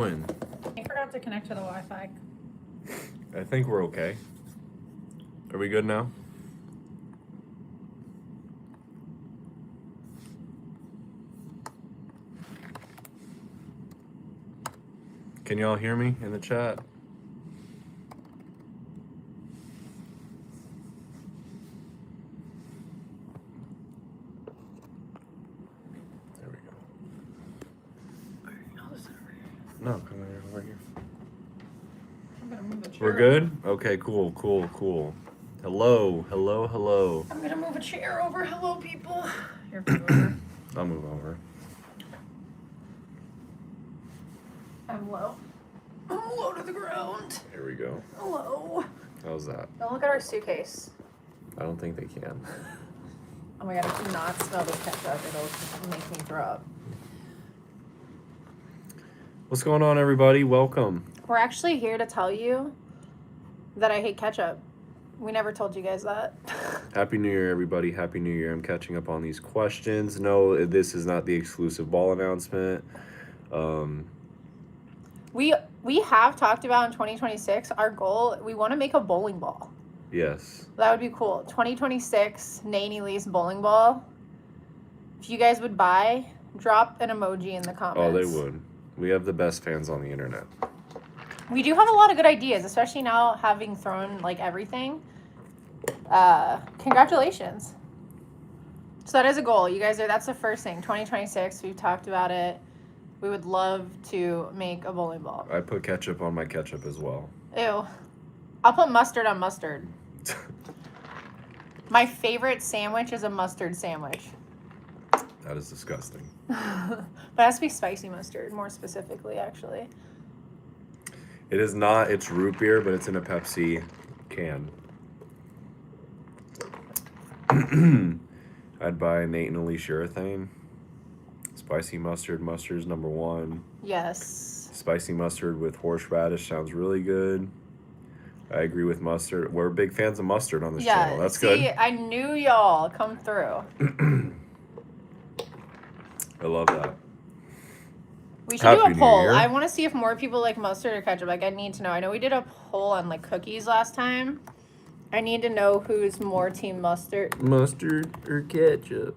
I forgot to connect to the Wi-Fi. I think we're okay. Are we good now? Can y'all hear me in the chat? There we go. No, come over here. I'm gonna move a chair. We're good? Okay, cool. Hello. I'm gonna move a chair over. Hello, people. Here, over. I'll move over. I'm low. I'm low to the ground. Here we go. Hello. How's that? Don't look at our suitcase. I don't think they can. Oh my god, I cannot smell this ketchup. It'll make me throw up. What's going on, everybody? Welcome. We're actually here to tell you that I hate ketchup. We never told you guys that. Happy New Year, everybody. Happy New Year. I'm catching up on these questions. No, this is not the exclusive ball announcement. We have talked about in 2026, our goal, we want to make a bowling ball. Yes. That would be cool. 2026 Naney Lee's bowling ball. If you guys would buy, drop an emoji in the comments. Oh, they would. We have the best fans on the internet. We do have a lot of good ideas, especially now having thrown like everything. Congratulations. So that is a goal. You guys that's the first thing. 2026, we've talked about it. We would love to make a bowling ball. I put ketchup on my ketchup as well. Ew. I'll put mustard on mustard. My favorite sandwich is a mustard sandwich. That is disgusting. But it has to be spicy mustard, more specifically, actually. It is not. It's root beer, but it's in a Pepsi can. I'd buy Nate and Alicia urethane. Spicy mustard. Mustard's number one. Yes. Spicy mustard with horseradish sounds really good. I agree with mustard. We're big fans of mustard on this channel. That's good. I knew y'all come through. I love that. We should do a Happy New poll. Year. I want to see if more people like mustard or ketchup. Like, I need to know. I know we did a poll on like cookies last time. I need to know who's more team mustard. Mustard or ketchup?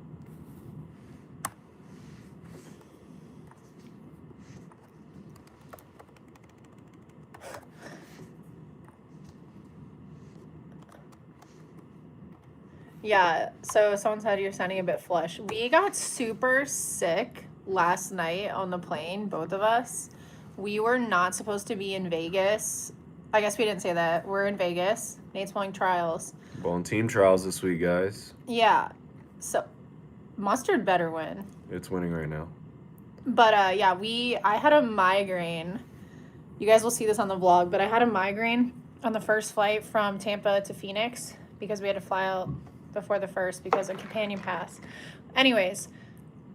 Yeah, so someone said you're sounding a bit flush. We got super sick last night on the plane, both of us. We were not supposed to be in Vegas. I guess we didn't say that. We're in Vegas. Nate's playing trials. Bowling team trials this week, guys. Yeah, so mustard better win. It's winning right now. But yeah, I had a migraine. You guys will see this on the vlog, but I had a migraine on the first flight from Tampa to Phoenix because we had to fly out before the first because of companion pass. Anyways,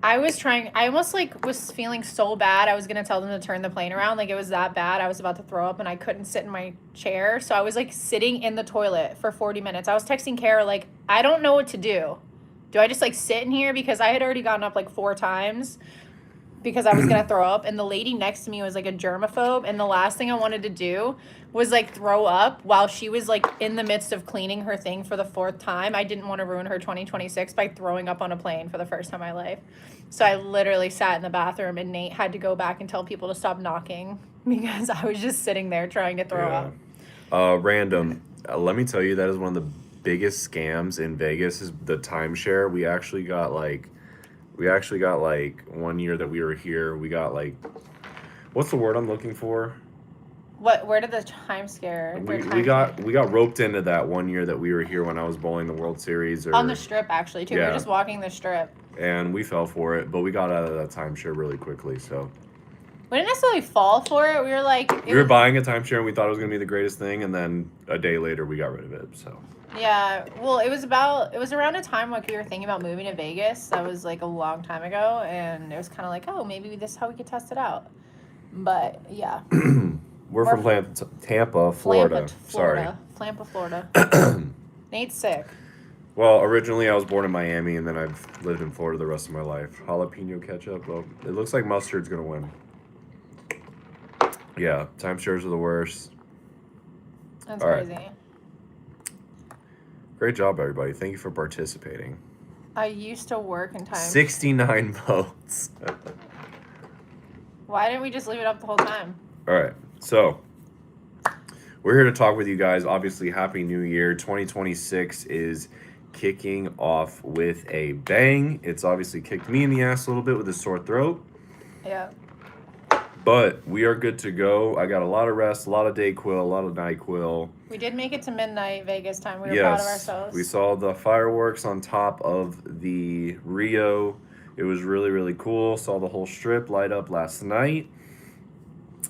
I almost like was feeling so bad. I was going to tell them to turn the plane around. Like, it was that bad. I was about to throw up and I couldn't sit in my chair. So I was like sitting in the toilet for 40 minutes. I was texting Kara, like, I don't know what to do. Do I just like sit in here? Because I had already gotten up like 4 times because I was going to throw up. And the lady next to me was like a germaphobe. And the last thing I wanted to do was like throw up while she was like in the midst of cleaning her thing for the 4th time. I didn't want to ruin her 2026 by throwing up on a plane for the first time in my life. So I literally sat in the bathroom and Nate had to go back and tell people to stop knocking because I was just sitting there trying to throw up. Random. Let me tell you, that is one of the biggest scams in Vegas is the timeshare. We actually got like 1 year that we were here, we got like, what's the word I'm looking for? Where did the time scare? We got roped into that 1 year that we were here when I was bowling the World Series. On the strip, actually, too. Yeah. We were just walking the strip. And we fell for it, but we got out of that timeshare really quickly, so. We didn't necessarily fall for it. We were like... We were buying a timeshare and we thought it was going to be the greatest thing, and then a day later we got rid of it, so. Yeah, well, it was around a time like we were thinking about moving to Vegas. That was like a long time ago, and it was kind of like, oh, maybe this is how we could test it out. But, yeah. We're from Tampa, Florida. Flampa, Florida. Nate's sick. Well, originally I was born in Miami, and then I've lived in Florida the rest of my life. Jalapeno ketchup. Well, it looks like mustard's going to win. Yeah, timeshares are the worst. That's All right. crazy. Great job, everybody. Thank you for participating. I used to work in time. 69 votes. Why didn't we just leave it up the whole time? All right. So, we're here to talk with you guys. Obviously, Happy New Year. 2026 is kicking off with a bang. It's obviously kicked me in the ass a little bit with a sore throat. Yeah. But we are good to go. I got a lot of rest, a lot of Dayquil, a lot of NyQuil. We did make it to midnight Vegas time. We were proud of ourselves. We saw the fireworks on top of the Rio. It was really, really cool. Saw the whole strip light up last night.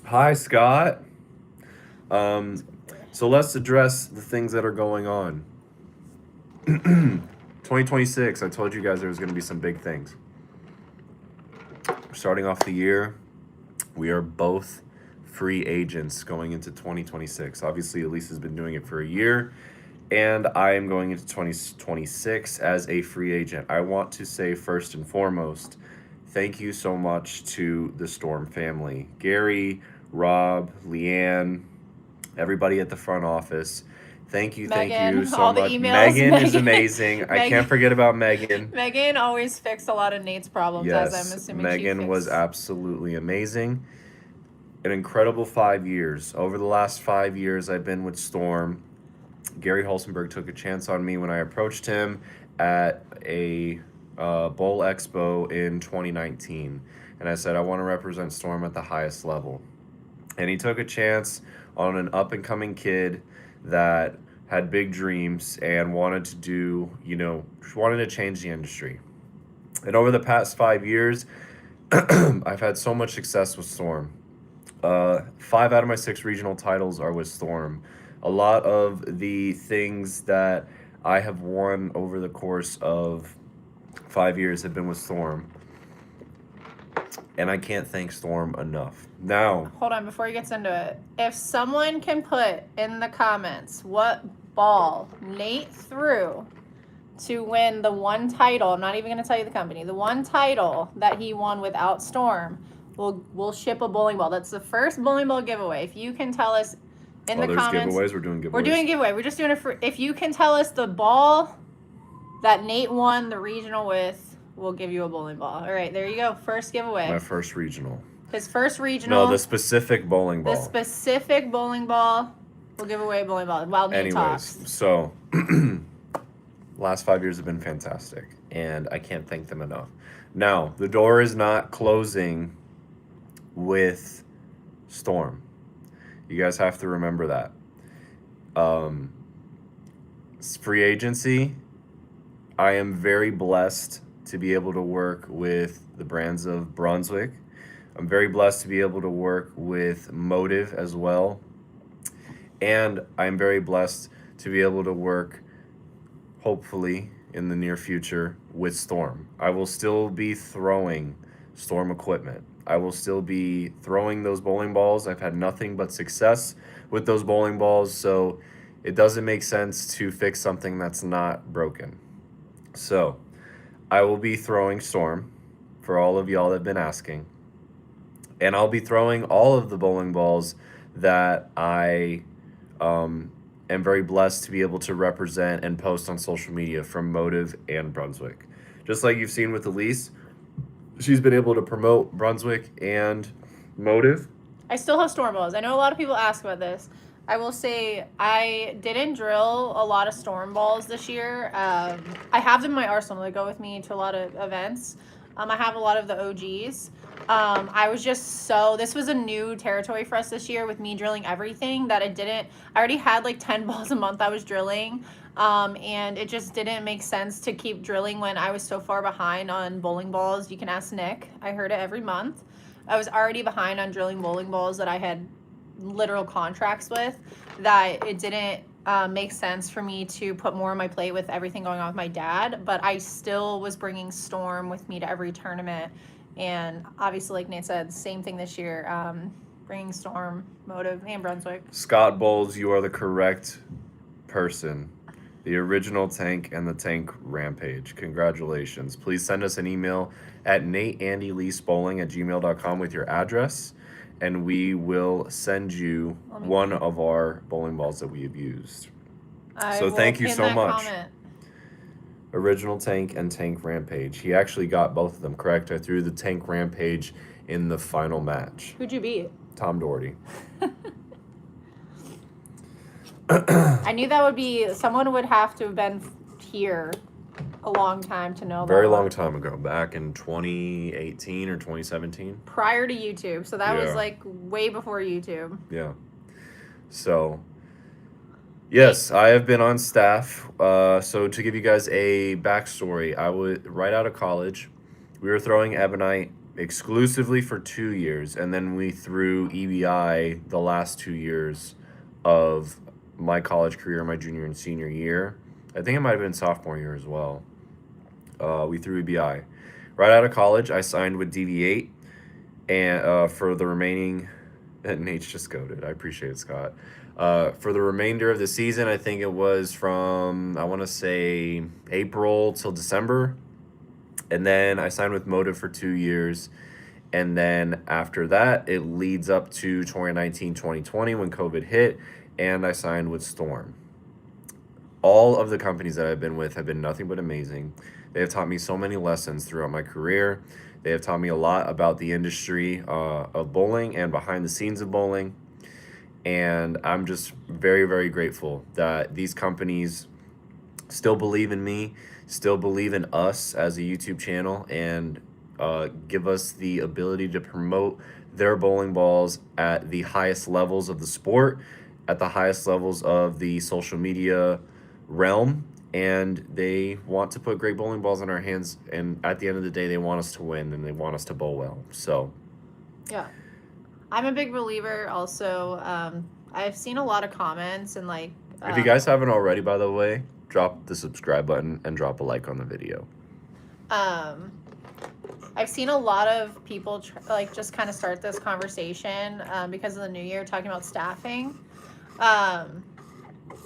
Hi, Scott. So let's address the things that are going on. 2026, I told you guys there was going to be some big things. Starting off the year, we are both free agents going into 2026. Obviously, Elise has been doing it for a year, and I am going into 2026 as a free agent. I want to say first and foremost, thank you so much to the Storm family. Gary, Rob, Leanne, everybody at the front office. Thank you so all much. The emails, Megan is amazing. I can't forget about Megan. Megan always fixed a lot of Nate's problems, yes, as I'm assuming Megan was absolutely amazing. An incredible 5 years. Over the last 5 years I've been with Storm. Gary Hulsenberg took a chance on me when I approached him at a Bowl Expo in 2019. And I said, I want to represent Storm at the highest level. And he took a chance on an up-and-coming kid that had big dreams and wanted to do, wanted to change the industry. And over the past 5 years, I've had so much success with Storm. 5 out of my 6 regional titles are with Storm. A lot of the things that I have won over the course of 5 years have been with Storm. And I can't thank Storm enough. Now, hold on, before he gets into it. If someone can put in the comments what ball Nate threw to win the one title, I'm not even going to tell you the company, the one title that he won without Storm, we'll ship a bowling ball. That's the first bowling ball giveaway. If you can tell us in the comments. Giveaways? We're doing giveaways. We're doing a giveaway. We're just doing it for, if you can tell us the ball that Nate won the regional with, we'll give you a bowling ball. All right, there you go. First giveaway. My first regional. His first regional. No, the specific bowling ball. The specific bowling ball. We'll give away a bowling ball while Nate talks. So last 5 years have been fantastic, and I can't thank them enough. Now, the door is not closing with Storm. You guys have to remember that. Free agency, I am very blessed to be able to work with the brands of Brunswick. I'm very blessed to be able to work with Motive as well. And I'm very blessed to be able to work, hopefully, in the near future with Storm. I will still be throwing Storm equipment. I will still be throwing those bowling balls. I've had nothing but success with those bowling balls, so it doesn't make sense to fix something that's not broken. So I will be throwing Storm for all of y'all that have been asking. And I'll be throwing all of the bowling balls that I am very blessed to be able to represent and post on social media from Motive and Brunswick. Just like you've seen with Elise, she's been able to promote Brunswick and Motive. I still have Storm balls. I know a lot of people ask about this. I will say I didn't drill a lot of Storm balls this year. I have them in my arsenal. They go with me to a lot of events. I have a lot of the OGs. This was a new territory for us this year with me drilling everything that I already had like 10 balls a month I was drilling. And it just didn't make sense to keep drilling when I was so far behind on bowling balls. You can ask Nick. I heard it every month. I was already behind on drilling bowling balls that I had literal contracts with, that it didn't make sense for me to put more on my plate with everything going on with my dad. But I still was bringing Storm with me to every tournament. And obviously, like Nate said, same thing this year, bringing Storm, Motive, and Brunswick. Scott Bowles, you are the correct person. The original Tank and the Tank Rampage. Congratulations. Please send us an email at nateandyleasebowling@gmail.com with your address, and we will send you Let me one think. of our bowling balls that we have used. I So will thank you pin so that much. comment. Original Tank and Tank Rampage. He actually got both of them correct. I threw the Tank Rampage in the final match. Who'd you beat? Tom Doherty. I knew that would be, someone would have to have been here a long time to know Very that long one. time ago, back in 2018 or 2017. Prior to YouTube. So that was Yeah. like way before YouTube. Yeah. So, yes, I have been on staff. So to give you guys a backstory, I was right out of college. We were throwing Ebonite exclusively for 2 years, and then we threw EBI the last 2 years of my college career, my junior and senior year. I think it might have been sophomore year as well. We threw EBI. Right out of college, I signed with DV8, and for the remaining, Nate's just goaded. I appreciate it, Scott. For the remainder of the season, I think it was from, I want to say, April till December. And then I signed with Motive for 2 years. And then after that, it leads up to 2019, 2020 when COVID hit, and I signed with Storm. All of the companies that I've been with have been nothing but amazing. They have taught me so many lessons throughout my career. They have taught me a lot about the industry of bowling and behind the scenes of bowling. And I'm just very, very grateful that these companies still believe in me, still believe in us as a YouTube channel, and give us the ability to promote their bowling balls at the highest levels of the sport, at the highest levels of the social media realm. And they want to put great bowling balls in our hands. And at the end of the day, they want us to win and they want us to bowl well. So, Yeah. I'm a big believer also. I've seen a lot of comments and like. if you guys haven't already, by the way, drop the subscribe button and drop a like on the video. I've seen a lot of people like just kind of start this conversation because of the new year talking about staffing.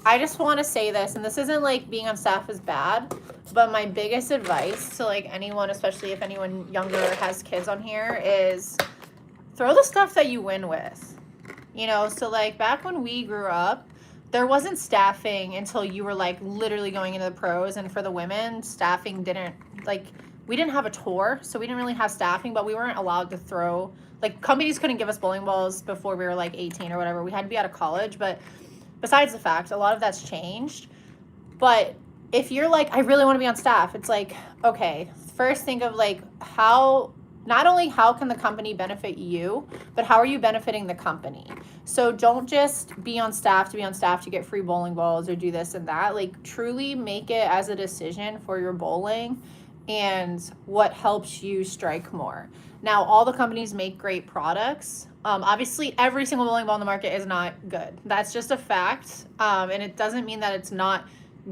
I just want to say this, and this isn't like being on staff is bad, but my biggest advice to like anyone, especially if anyone younger has kids on here, is throw the stuff that you win with. You know, so like back when we grew up, there wasn't staffing until you were like literally going into the pros, and for the women, staffing didn't like we didn't have a tour, so we didn't really have staffing, but we weren't allowed to throw like companies couldn't give us bowling balls before we were like 18 or whatever. We had to be out of college, but besides the fact, a lot of that's changed. But if you're like, I really want to be on staff, it's like, okay, first think of like not only how can the company benefit you, but how are you benefiting the company? So don't just be on staff to be on staff to get free bowling balls or do this and that. Like truly make it as a decision for your bowling and what helps you strike more. Now, all the companies make great products. Obviously, every single bowling ball in the market is not good. That's just a fact. And it doesn't mean that it's not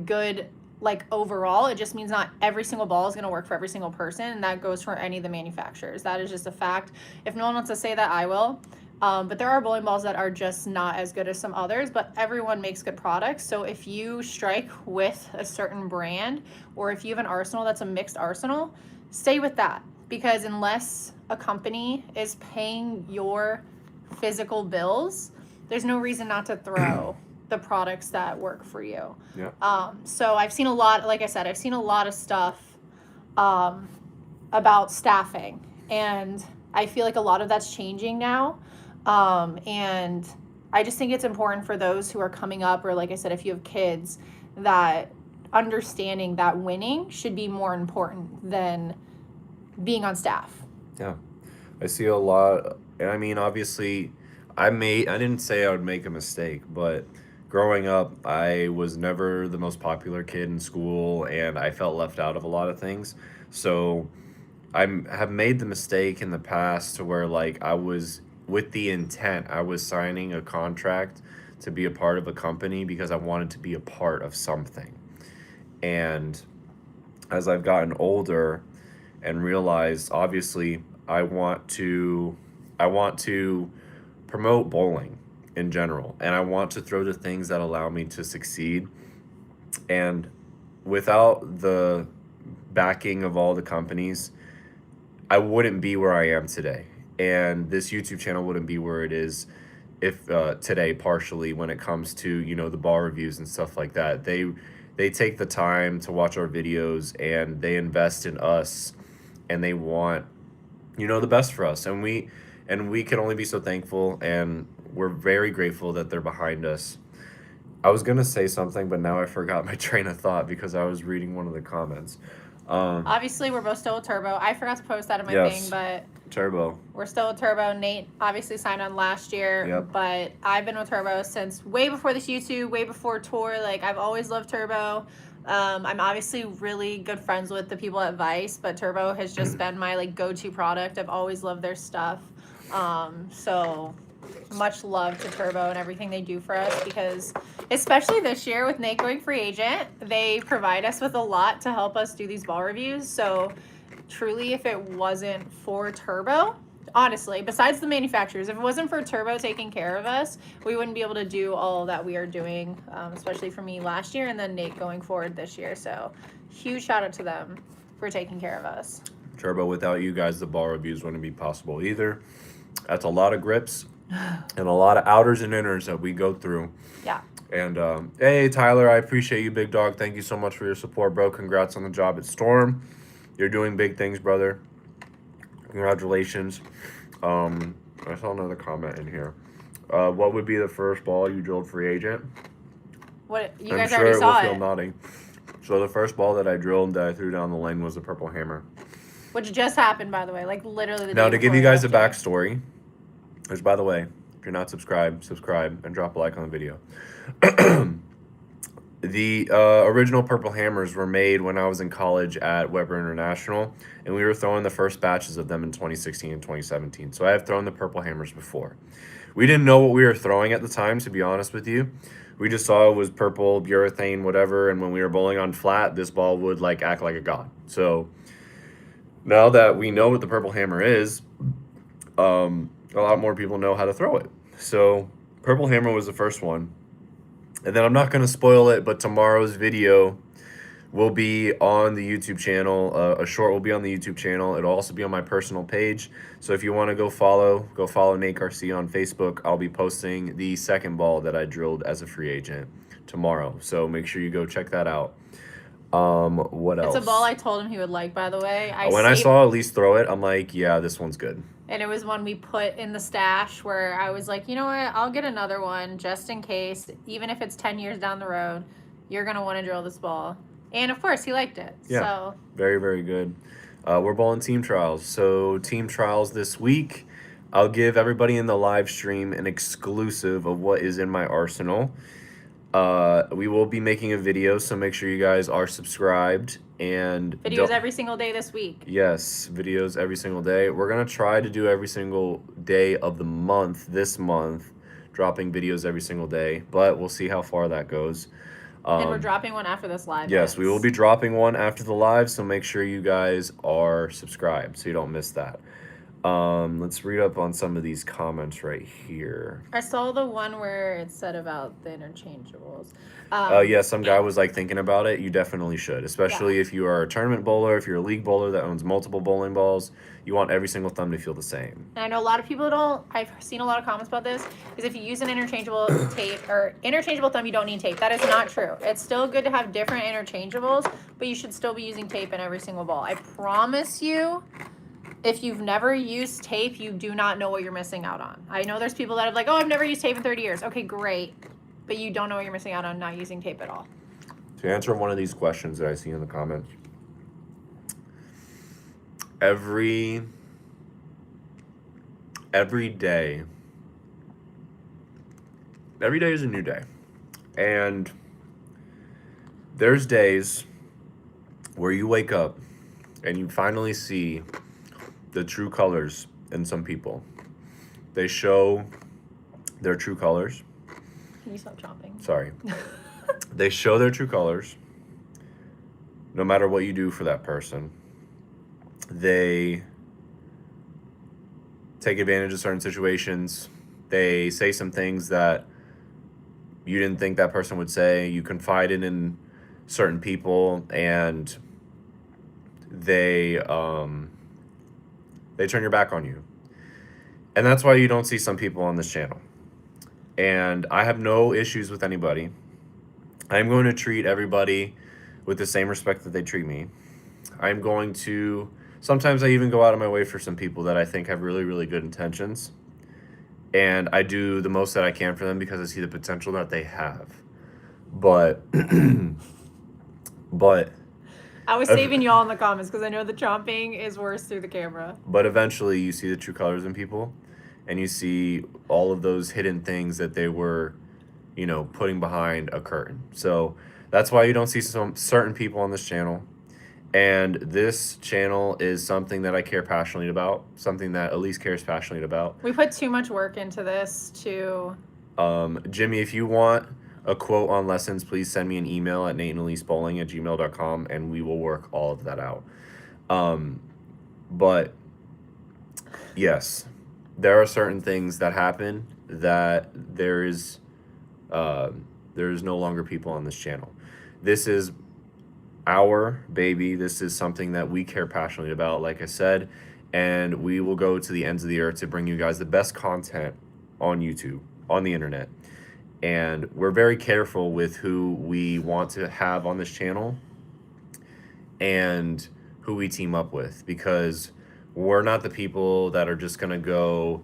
good like overall. It just means not every single ball is going to work for every single person. And that goes for any of the manufacturers. That is just a fact. If no one wants to say that, I will. But there are bowling balls that are just not as good as some others, but everyone makes good products. So if you strike with a certain brand, or if you have an arsenal that's a mixed arsenal, stay with that. Because unless a company is paying your physical bills, there's no reason not to throw the products that work for you. Yeah. So I've seen a lot, like I said, I've seen a lot of stuff about staffing, and I feel like a lot of that's changing now. And I just think it's important for those who are coming up, or like I said, if you have kids, that understanding that winning should be more important than being on staff. Yeah. I see a lot, and I mean, obviously, I didn't say I would make a mistake, but growing up, I was never the most popular kid in school, and I felt left out of a lot of things. So I have made the mistake in the past to where, like, I was with the intent, I was signing a contract to be a part of a company because I wanted to be a part of something. And as I've gotten older and realized, obviously, I want to promote bowling in general, and I want to throw the things that allow me to succeed. And without the backing of all the companies, I wouldn't be where I am today. and this YouTube channel wouldn't be where it is if today, partially, when it comes to, you know, the ball reviews and stuff like that. They take the time to watch our videos, and they invest in us, and they want, you know, the best for us, and we can only be so thankful, and we're very grateful that they're behind us. I was gonna say something, but now I forgot my train of thought because I was reading one of the comments. Obviously, we're both still with Turbo. I forgot to post that in my Yes. thing, but Turbo. we're still with Turbo. Nate obviously signed on last year, Yep. but I've been with Turbo since way before this YouTube, way before tour. Like, I've always loved Turbo. I'm obviously really good friends with the people at Vice, but Turbo has just been my like go-to product. I've always loved their stuff. So much love to Turbo and everything they do for us, because especially this year with Nate going free agent, they provide us with a lot to help us do these ball reviews. So truly, if it wasn't for Turbo, honestly, besides the manufacturers, if it wasn't for Turbo taking care of us, we wouldn't be able to do all that we are doing, especially for me last year and then Nate going forward this year. So huge shout out to them for taking care of us. Turbo, without you guys, the ball reviews wouldn't be possible either. That's a lot of grips and a lot of outers and inners that we go through. Yeah. And hey, Tyler, I appreciate you, big dog. Thank you so much for your support, bro. Congrats on the job at Storm. You're doing big things, brother. Congratulations. I saw another comment in here. What would be the first ball you drilled free agent? What you I'm guys sure already it saw will feel it, nodding. So the first ball that I drilled that I threw down the lane was the Purple Hammer. which just happened, by the way, like literally the Now, day to give before you guys a last year. backstory, which, by the way, if you're not subscribed, subscribe and drop a like on the video. The original Purple Hammers were made when I was in college at Weber International, and we were throwing the first batches of them in 2016 and 2017. So I have thrown the Purple Hammers before. We didn't know what we were throwing at the time, to be honest with you. We just saw it was purple, urethane, whatever, and when we were bowling on flat, this ball would like act like a god. So now that we know what the Purple Hammer is, a lot more people know how to throw it. So Purple Hammer was the first one. And then I'm not going to spoil it, but tomorrow's video will be on the YouTube channel. A short will be on the YouTube channel. It'll also be on my personal page. So if you want to go follow Nate Garcia on Facebook. I'll be posting the second ball that I drilled as a free agent tomorrow. So make sure you go check that out. What else? It's a ball I told him he would like, by the way. I saw Elise throw it, I'm like, yeah, this one's good. And it was one we put in the stash where I was like, you know what? I'll get another one just in case. Even if it's 10 years down the road, you're going to want to drill this ball. And, of course, he liked it. Yeah. So Very, very good. We're bowling team trials. So team trials this week. I'll give everybody in the live stream an exclusive of what is in my arsenal. We will be making a video, so make sure you guys are subscribed. And videos every single day this week. Yes, videos every single day. We're going to try to do every single day of the month, this month, dropping videos every single day. But we'll see how far that goes. And we're dropping one after this live. Yes, we will be dropping one after the live, so make sure you guys are subscribed so you don't miss that. Let's read up on some of these comments right here. I saw the one where it said about the interchangeables. Yeah, some guy was like thinking about it. You definitely should, especially if you are a tournament bowler, if you're a league bowler that owns multiple bowling balls. You want every single thumb to feel the same. And I know a lot of people don't. I've seen a lot of comments about this. Is if you use an interchangeable tape or interchangeable thumb, you don't need tape. That is not true. It's still good to have different interchangeables, but you should still be using tape in every single ball. I promise you. If you've never used tape, you do not know what you're missing out on. I know there's people that are like, oh, I've never used tape in 30 years. Okay, great. But you don't know what you're missing out on not using tape at all. To answer one of these questions that I see in the comments, every day is a new day. And there's days where you wake up and you finally see the true colors in some people. They show their true colors. Can you stop chopping? Sorry. They show their true colors no matter what you do for that person. They take advantage of certain situations. They say some things that you didn't think that person would say. You confided in certain people, and they turn your back on you. And that's why you don't see some people on this channel. And I have no issues with anybody. I'm going to treat everybody with the same respect that they treat me. I'm going to, sometimes I even go out of my way for some people that I think have really, really good intentions. And I do the most that I can for them because I see the potential that they have. But, I was saving y'all in the comments because I know the chomping is worse through the camera. But eventually you see the true colors in people, and you see all of those hidden things that they were, you know, putting behind a curtain. So that's why you don't see some certain people on this channel. And this channel is something that I care passionately about, something that Elise cares passionately about. We put too much work into this to... Jimmy, if you want a quote on lessons, please send me an email at nateandEliseBowling@gmail.com, and we will work all of that out. But yes, there are certain things that happen that there is no longer people on this channel. This is our baby. This is something that we care passionately about, like I said, and we will go to the ends of the earth to bring you guys the best content on YouTube, on the internet. And we're very careful with who we want to have on this channel and who we team up with, because we're not the people that are just going to go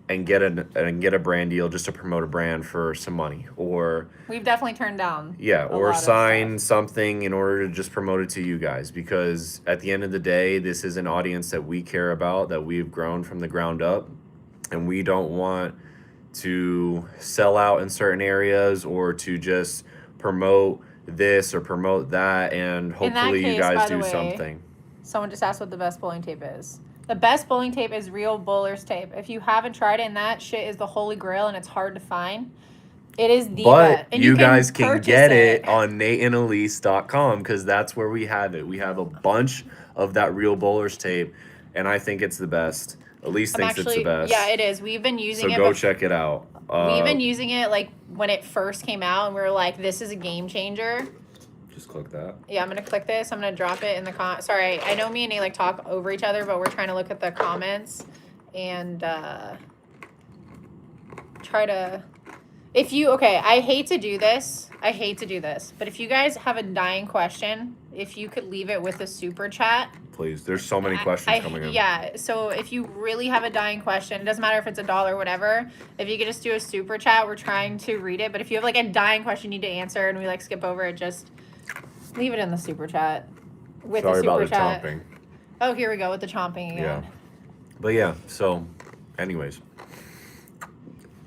and get a brand deal just to promote a brand for some money, or We've definitely turned down. or sign something in order to just promote it to you guys, because at the end of the day, this is an audience that we care about, that we've grown from the ground up, and we don't want to sell out in certain areas or to just promote this or promote that, and hopefully you guys do something. Someone just asked what the best bowling tape is. The best bowling tape is Real Bowlers tape. If you haven't tried it, and that shit is the holy grail and it's hard to find, it is the But and you guys can get it on nateandelise.com, because that's where we have it. We have a bunch of that Real Bowlers tape, and I think it's the best. Elise thinks it's the best. Yeah, it is. We've been using it. So go check it out. We've been using it like when it first came out, and we were like, this is a game changer. Just click that. Yeah, I'm going to click this. I'm going to drop it in the Sorry, I know me and Nate like talk over each other, but we're trying to look at the comments and try to... I hate to do this. But if you guys have a dying question, if you could leave it with a super chat. Please, there's so many questions coming in. Yeah, so if you really have a dying question, it doesn't matter if it's $1 or whatever, if you could just do a super chat, we're trying to read it. But if you have like a dying question you need to answer and we like skip over it, just leave it in the super chat. Sorry about the chomping. Oh, here we go with the chomping again. Yeah. But yeah, so anyways.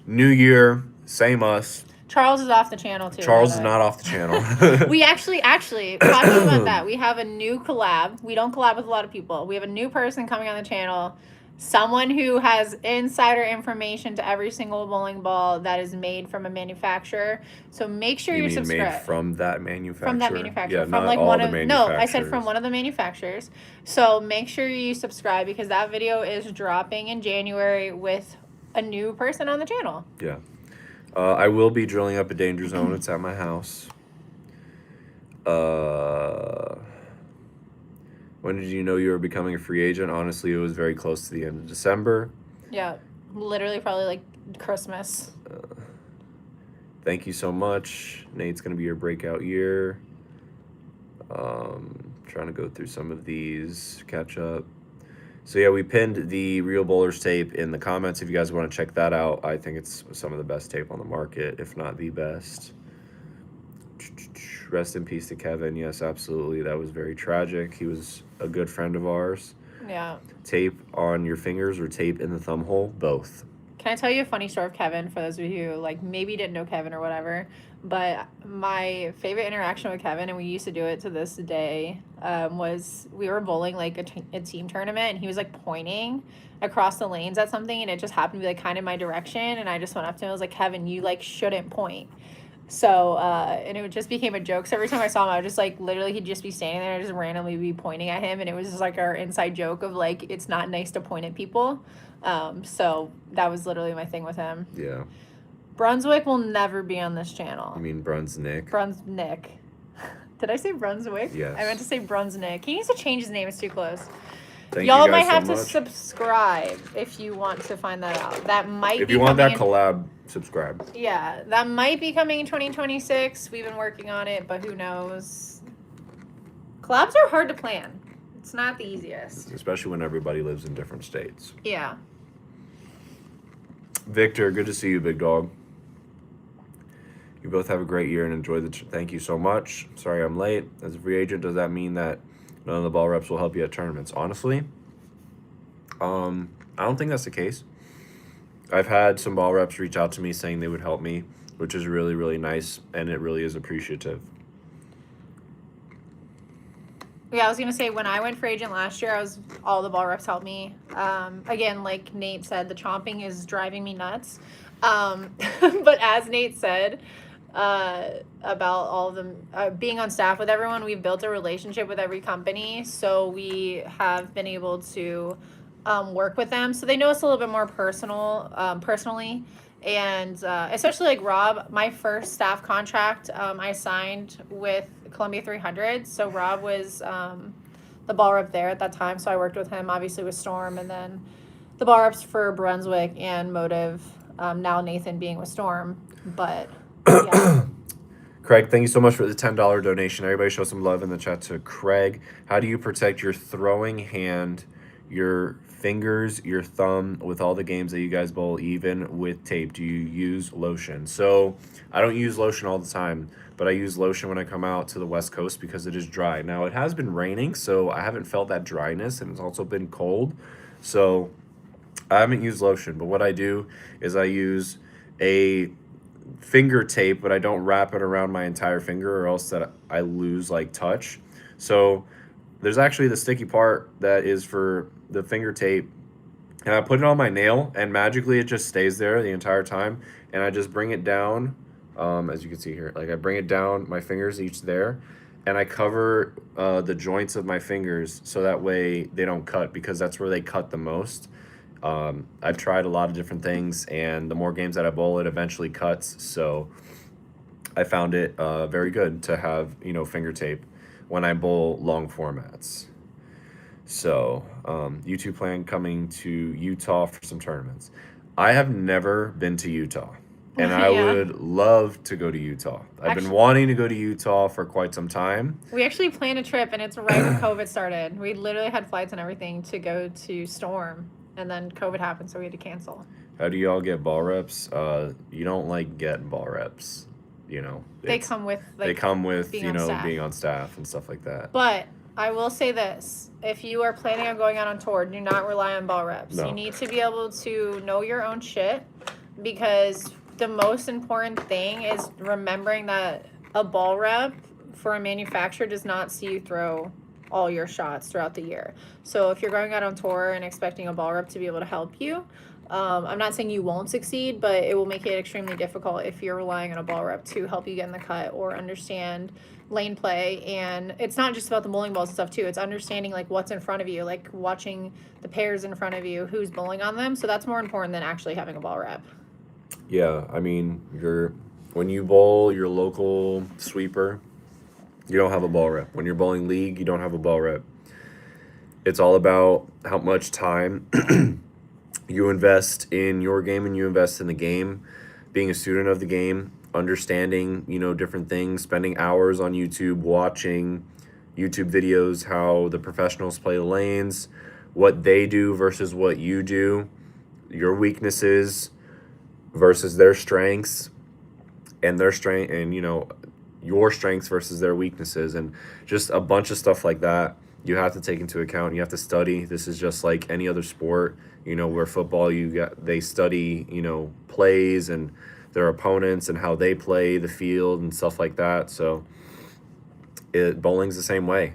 New year, same us. Charles is off the channel too. Charles is not off the channel. We actually, talking about that, we have a new collab. We don't collab with a lot of people. We have a new person coming on the channel. Someone who has insider information to every single bowling ball that is made from a manufacturer. So make sure you're subscribed. Made from that manufacturer? From that manufacturer. Yeah, from not like all one the of manufacturers. No, I said from one of the manufacturers. So make sure you subscribe, because that video is dropping in January with a new person on the channel. Yeah. I will be drilling up a danger zone. It's at my house. When did you know you were becoming a free agent? Honestly, it was very close to the end of December. Yeah, literally probably like Christmas. Thank you so much. Nate's going to be your breakout year. Trying to go through some of these, catch up. So yeah, we pinned the Real Bowlers tape in the comments if you guys want to check that out. I think it's some of the best tape on the market, if not the best. Rest in peace to Kevin. Yes, absolutely. That was very tragic. He was a good friend of ours. Yeah. Tape on your fingers or tape in the thumb hole? Both. Can I tell you a funny story of Kevin, for those of you who like maybe didn't know Kevin or whatever? But my favorite interaction with Kevin, and we used to do it to this day, was we were bowling like a team tournament, and he was like pointing across the lanes at something, and it just happened to be like kind of my direction, and I just went up to him. I was like, Kevin, you like shouldn't point. So and it just became a joke. So every time I saw him, I would just like literally he'd just be standing there and just randomly be pointing at him, and it was just like our inside joke of like it's not nice to point at people. So that was literally my thing with him. Yeah. Brunswick will never be on this channel. You mean Brunsnick? Brunsnick. Did I say Brunswick? Yes. I meant to say Brunsnick. He needs to change his name. It's too close. Thank Y'all you might guys have so to much. subscribe if you want to find that out. That might If be you want that coming collab, subscribe. yeah, that might be coming in 2026. We've been working on it, but who knows? Collabs are hard to plan. It's not the easiest. Especially when everybody lives in different states. Yeah. Victor, good to see you, big dog. You both have a great year and enjoy the. Thank you so much. Sorry I'm late. As a free agent, does that mean that none of the ball reps will help you at tournaments? Honestly, I don't think that's the case. I've had some ball reps reach out to me saying they would help me, which is really, really nice, and it really is appreciative. Yeah, I was gonna say when I went free agent last year, all the ball reps helped me. Again, like Nate said, the chomping is driving me nuts. But as Nate said, about all of them being on staff with everyone, we've built a relationship with every company, so we have been able to work with them, so they know us a little bit more personally. And especially like Rob, my first staff contract I signed with Columbia 300. So Rob was the ball rep there at that time. So I worked with him, obviously with Storm, and then the ball reps for Brunswick and Motive. Now Nathan being with Storm, but yeah. Craig, thank you so much for the $10 donation. Everybody show some love in the chat to Craig. How do you protect your throwing hand, your fingers, your thumb with all the games that you guys bowl, even with tape? Do you use lotion? So I don't use lotion all the time, but I use lotion when I come out to the West Coast because it is dry. Now it has been raining, so I haven't felt that dryness, and it's also been cold. So I haven't used lotion, but what I do is I use a finger tape, but I don't wrap it around my entire finger or else that I lose like touch. So there's actually the sticky part that is for the finger tape, and I put it on my nail, and magically it just stays there the entire time. And I just bring it down, as you can see here, like I bring it down, my fingers each there, and I cover the joints of my fingers so that way they don't cut, because that's where they cut the most. I've tried a lot of different things, and the more games that I bowl, it eventually cuts. So I found it very good to have, finger tape when I bowl long formats. So you two plan coming to Utah for some tournaments. I have never been to Utah, and I Yeah. would love to go to Utah. I've been wanting to go to Utah for quite some time. We actually planned a trip, and it's right when COVID started. We literally had flights and everything to go to Storm, and then COVID happened, so we had to cancel. How do y'all get ball reps? You don't like get ball reps, They come with they come with being on staff. being on staff and stuff like that. But I will say this: if you are planning on going out on tour, do not rely on ball reps. No. You need to be able to know your own shit, because the most important thing is remembering that a ball rep for a manufacturer does not see you throw all your shots throughout the year. So if you're going out on tour and expecting a ball rep to be able to help you, I'm not saying you won't succeed, but it will make it extremely difficult if you're relying on a ball rep to help you get in the cut or understand lane play. And it's not just about the bowling balls and stuff too. It's understanding like what's in front of you, like watching the pairs in front of you, who's bowling on them. So that's more important than actually having a ball rep. Yeah, I mean, when you bowl your local sweeper, you don't have a ball rep. When you're bowling league, you don't have a ball rep. It's all about how much time you invest in your game and you invest in the game, being a student of the game, understanding, different things, spending hours on YouTube, watching YouTube videos, how the professionals play the lanes, what they do versus what you do, your weaknesses versus their strengths, and your strengths versus their weaknesses, and just a bunch of stuff like that you have to take into account. You have to study. This is just like any other sport, where football they study, plays and their opponents and how they play the field and stuff like that. So bowling's the same way.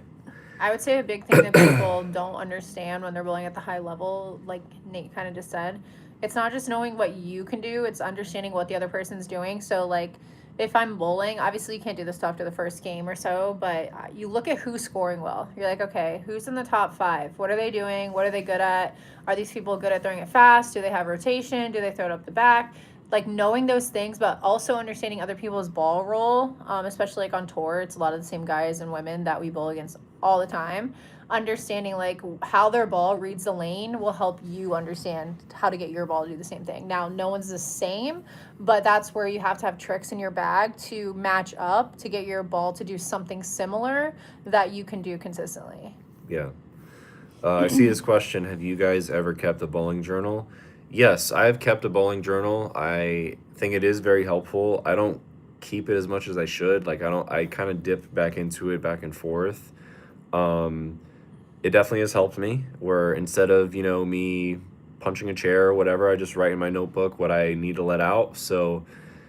I would say a big thing that people don't understand when they're bowling at the high level, like Nate kind of just said, it's not just knowing what you can do, it's understanding what the other person's doing. So like if I'm bowling, obviously you can't do this stuff after the first game or so, but you look at who's scoring well. You're like, okay, who's in the top 5? What are they doing? What are they good at? Are these people good at throwing it fast? Do they have rotation? Do they throw it up the back? Like knowing those things, but also understanding other people's ball roll, especially like on tour. It's a lot of the same guys and women that we bowl against all the time. Understanding like how their ball reads the lane will help you understand how to get your ball to do the same thing. Now, no one's the same, but that's where you have to have tricks in your bag to match up to get your ball to do something similar that you can do consistently. Yeah. I see this question. Have you guys ever kept a bowling journal? Yes, I have kept a bowling journal. I think it is very helpful. I don't keep it as much as I should. Like I kind of dip back into it back and forth. Um, it definitely has helped me where instead of, me punching a chair or whatever, I just write in my notebook what I need to let out. So,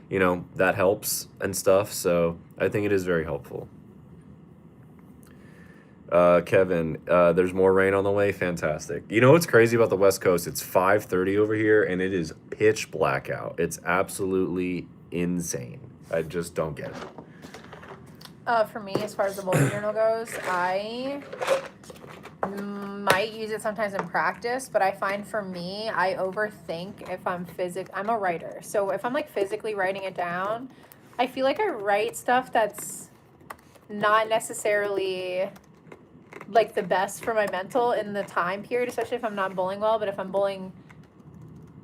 that helps and stuff. So I think it is very helpful. Kevin, there's more rain on the way. Fantastic. You know what's crazy about the West Coast? It's 5:30 over here, and it is pitch black out. It's absolutely insane. I just don't get it. For me, as far as the bowling journal goes, I might use it sometimes in practice, but I find for me, I overthink if I'm a writer. So if I'm like physically writing it down, I feel like I write stuff that's not necessarily like the best for my mental in the time period, especially if I'm not bowling well. But if I'm bowling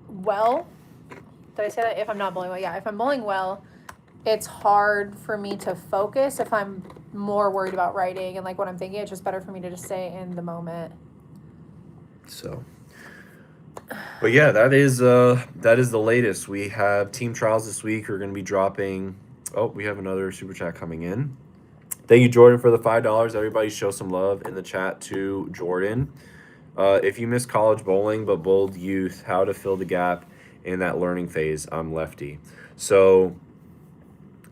well, did I say that? If I'm not bowling well, yeah. If I'm bowling well, it's hard for me to focus if I'm more worried about writing and like what I'm thinking. It's just better for me to just stay in the moment. So, but yeah, that is the latest. We have team trials this week. We're going to be dropping. Oh, we have another super chat coming in. Thank you, Jordan, for the $5. Everybody show some love in the chat to Jordan. If you miss college bowling but bowled youth, how to fill the gap in that learning phase? I'm lefty. So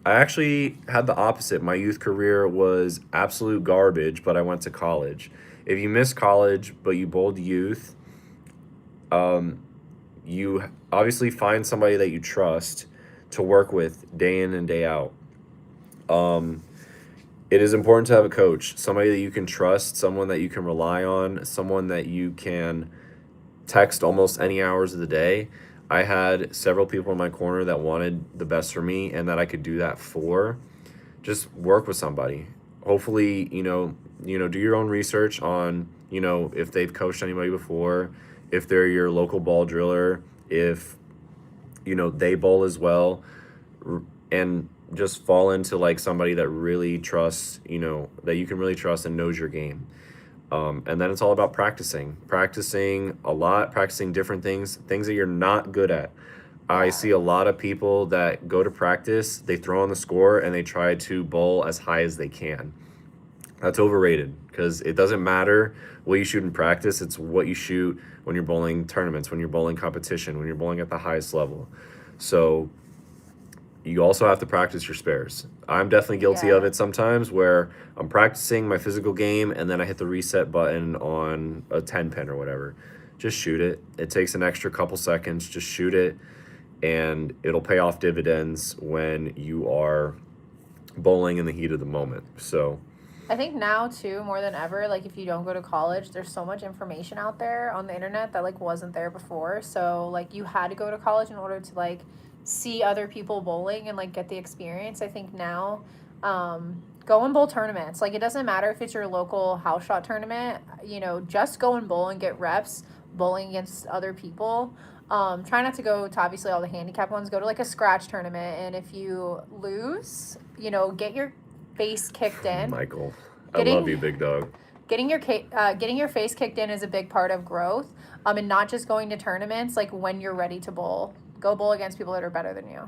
I actually had the opposite. My youth career was absolute garbage, but I went to college. If you miss college but you bowled youth, you obviously find somebody that you trust to work with day in and day out. It is important to have a coach, somebody that you can trust, someone that you can rely on, someone that you can text almost any hours of the day. I had several people in my corner that wanted the best for me and that I could do that for. Just work with somebody. Hopefully, do your own research on, if they've coached anybody before, if they're your local ball driller, if, they bowl as well, and just fall into like somebody that really trusts, that you can really trust and knows your game. And then it's all about practicing a lot, practicing different things that you're not good at. I see a lot of people that go to practice, they throw on the score and they try to bowl as high as they can. That's overrated because it doesn't matter what you shoot in practice. It's what you shoot when you're bowling tournaments, when you're bowling competition, when you're bowling at the highest level. So you also have to practice your spares. I'm definitely guilty of it sometimes where I'm practicing my physical game and then I hit the reset button on a 10 pin or whatever. Just shoot it. It takes an extra couple seconds. Just shoot it and it'll pay off dividends when you are bowling in the heat of the moment. So I think now too, more than ever, like if you don't go to college, there's so much information out there on the internet that like wasn't there before. So like you had to go to college in order to like see other people bowling and like get the experience. I think now go and bowl tournaments. Like it doesn't matter if it's your local house shot tournament, just go and bowl and get reps bowling against other people. Try not to go to obviously all the handicap ones. Go to like a scratch tournament, and if you lose, get your face kicked in. Michael, I love you, big dog. Getting your face kicked in is a big part of growth. And not just going to tournaments. Like when you're ready to bowl, go bowl against people that are better than you.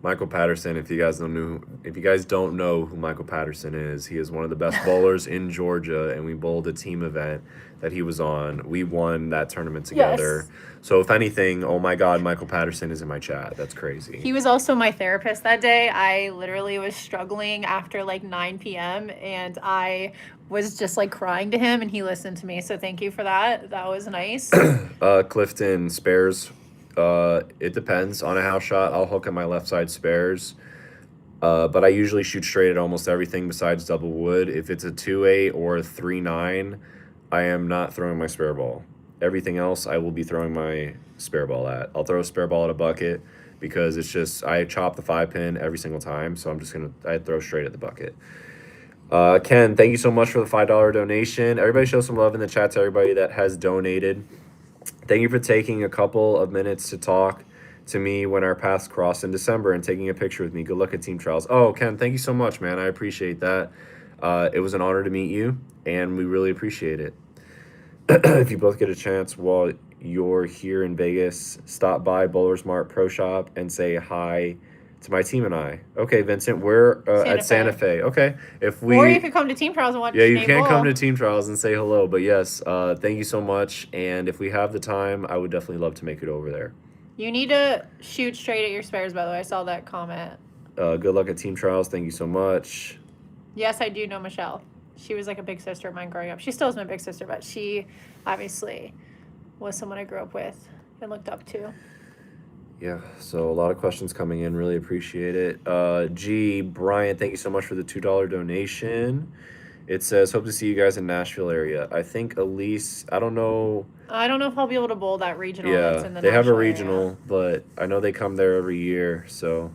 Michael Patterson, if you guys don't know who Michael Patterson is, he is one of the best bowlers in Georgia, and we bowled a team event that he was on. We won that tournament together. Yes. So if anything, oh my God, Michael Patterson is in my chat. That's crazy. He was also my therapist that day. I literally was struggling after like 9 p.m. and I was just like crying to him, and he listened to me. So thank you for that. That was nice. Clifton, spares. It depends on a house shot. I'll hook at my left side spares. But I usually shoot straight at almost everything besides double wood. If it's a 2-8 or a 3-9, I am not throwing my spare ball. Everything else I will be throwing my spare ball at. I'll throw a spare ball at a bucket because it's just, I chop the 5 pin every single time. So I throw straight at the bucket. Ken, thank you so much for the $5 donation. Everybody show some love in the chat to everybody that has donated. Thank you for taking a couple of minutes to talk to me when our paths crossed in December and taking a picture with me. Good luck at Team Trials. Oh, Ken, thank you so much, man. I appreciate that. It was an honor to meet you, and we really appreciate it. If you both get a chance while you're here in Vegas, stop by Bowlers Mart Pro Shop and say hi to my team and I. Okay, Vincent, we're at Santa Fe. Okay, Or you could come to Team Trials and watch. Yeah, you Nate can Bowl. come to Team Trials and say hello. But yes, thank you so much. And if we have the time, I would definitely love to make it over there. You need to shoot straight at your spares, by the way. I saw that comment. Good luck at Team Trials. Thank you so much. Yes, I do know Michelle. She was like a big sister of mine growing up. She still is my big sister, but she obviously was someone I grew up with and looked up to. Yeah, so a lot of questions coming in. Really appreciate it. Brian, thank you so much for the $2 donation. It says, hope to see you guys in Nashville area. I think Elise, I don't know. I don't know if I'll be able to bowl that regional. That's in the they have a Nashville regional, area. but I know they come there every year. So,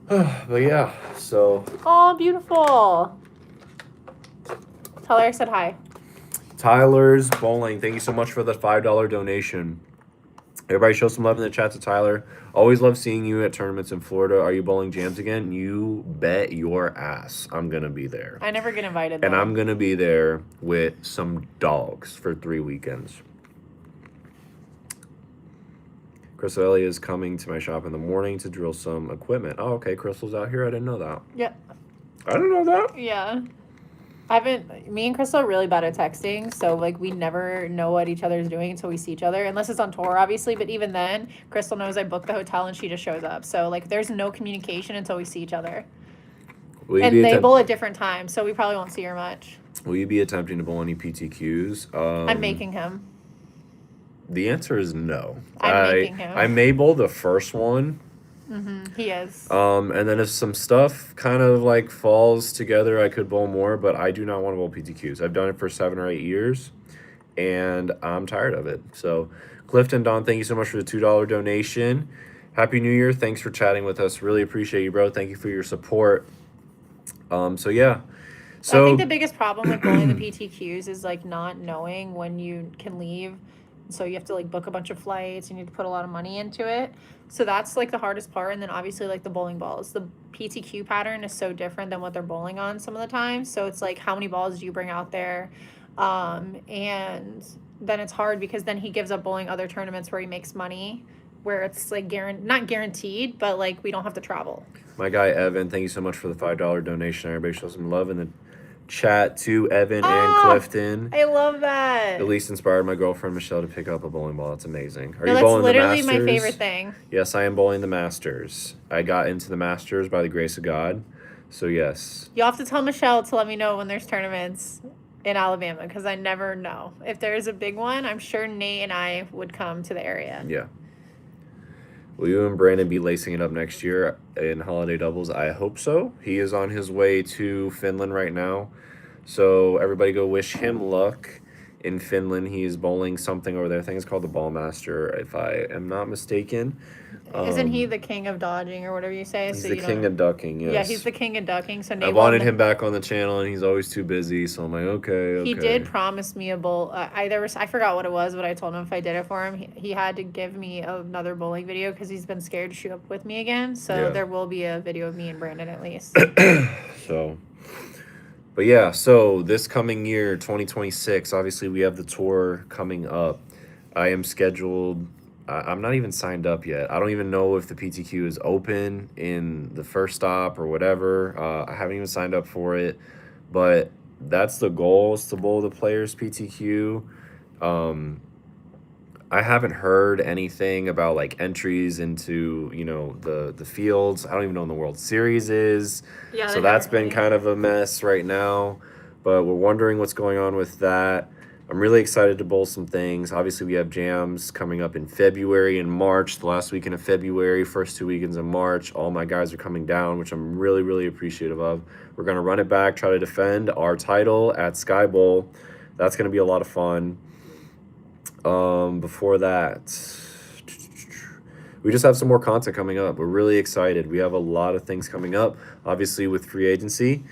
but yeah, so. Oh, beautiful. Tell her I said hi. Tyler's Bowling, thank you so much for the $5 donation. Everybody show some love in the chat to Tyler. Always love seeing you at tournaments in Florida. Are you bowling jams again? You bet your ass I'm going to be there. I never get invited, though. And I'm going to be there with some dogs for 3 weekends. Crystal Elliott is coming to my shop in the morning to drill some equipment. Oh, okay. Crystal's out here. I didn't know that. Yeah. I didn't know that. Yeah. Me and Crystal are really bad at texting, so like we never know what each other's doing until we see each other, unless it's on tour, obviously. But even then, Crystal knows I booked the hotel and she just shows up. So like there's no communication until we see each other. And they bowl at different times, so we probably won't see her much. Will you be attempting to bowl any PTQs? I'm making him. The answer is no. I'm making him. I may bowl the first one. He is. And then if some stuff kind of like falls together, I could bowl more, but I do not want to bowl PTQs. I've done it for 7 or 8 years, and I'm tired of it. So, Clifton, Don, thank you so much for the $2 donation. Happy New Year. Thanks for chatting with us. Really appreciate you, bro. Thank you for your support. So yeah. So I think the biggest problem with bowling the PTQs is like not knowing when you can leave. So you have to like book a bunch of flights. You need to put a lot of money into it. So that's like the hardest part. And then obviously like the bowling balls, the PTQ pattern is so different than what they're bowling on some of the time. So it's like, how many balls do you bring out there? And then it's hard because then he gives up bowling other tournaments where he makes money, where it's like not guaranteed, but like we don't have to travel. My guy Evan, thank you so much for the $5 donation. Everybody show some love in the chat to Evan and Clifton. I love that. At least inspired my girlfriend Michelle to pick up a bowling ball. It's amazing. Are you bowling the Masters? That's literally my favorite thing. Yes, I am bowling the Masters. I got into the Masters by the grace of God. So yes. You'll have to tell Michelle to let me know when there's tournaments in Alabama, because I never know. If there's a big one, I'm sure Nate and I would come to the area. Yeah. Will you and Brandon be lacing it up next year in holiday doubles? I hope so. He is on his way to Finland right now. So everybody go wish him luck in Finland. He is bowling something over there. I think it's called the Ballmaster, if I am not mistaken. Isn't he the king of dodging or whatever you say? He's the king of ducking, yes. Yeah, he's the king of ducking. So Nate I wanted him back on the channel, and he's always too busy. So I'm like, okay. He did promise me a bowl. I forgot what it was, but I told him if I did it for him, he had to give me another bowling video because he's been scared to shoot up with me again. So there will be a video of me and Brandon at least. But yeah, so this coming year, 2026, obviously we have the tour coming up. I am scheduled. I'm not even signed up yet. I don't even know if the PTQ is open in the first stop or whatever. I haven't even signed up for it. But that's the goal, is to bowl the Players PTQ. I haven't heard anything about like entries into, the fields. I don't even know when the World Series is. Yeah, so that's been kind of a mess right now. But we're wondering what's going on with that. I'm really excited to bowl some things. Obviously, we have jams coming up in February and March, the last weekend of February, first 2 weekends in March. All my guys are coming down, which I'm really, really appreciative of. We're going to run it back, try to defend our title at Sky Bowl. That's going to be a lot of fun. Before that, we just have some more content coming up. We're really excited. We have a lot of things coming up, obviously with free agency.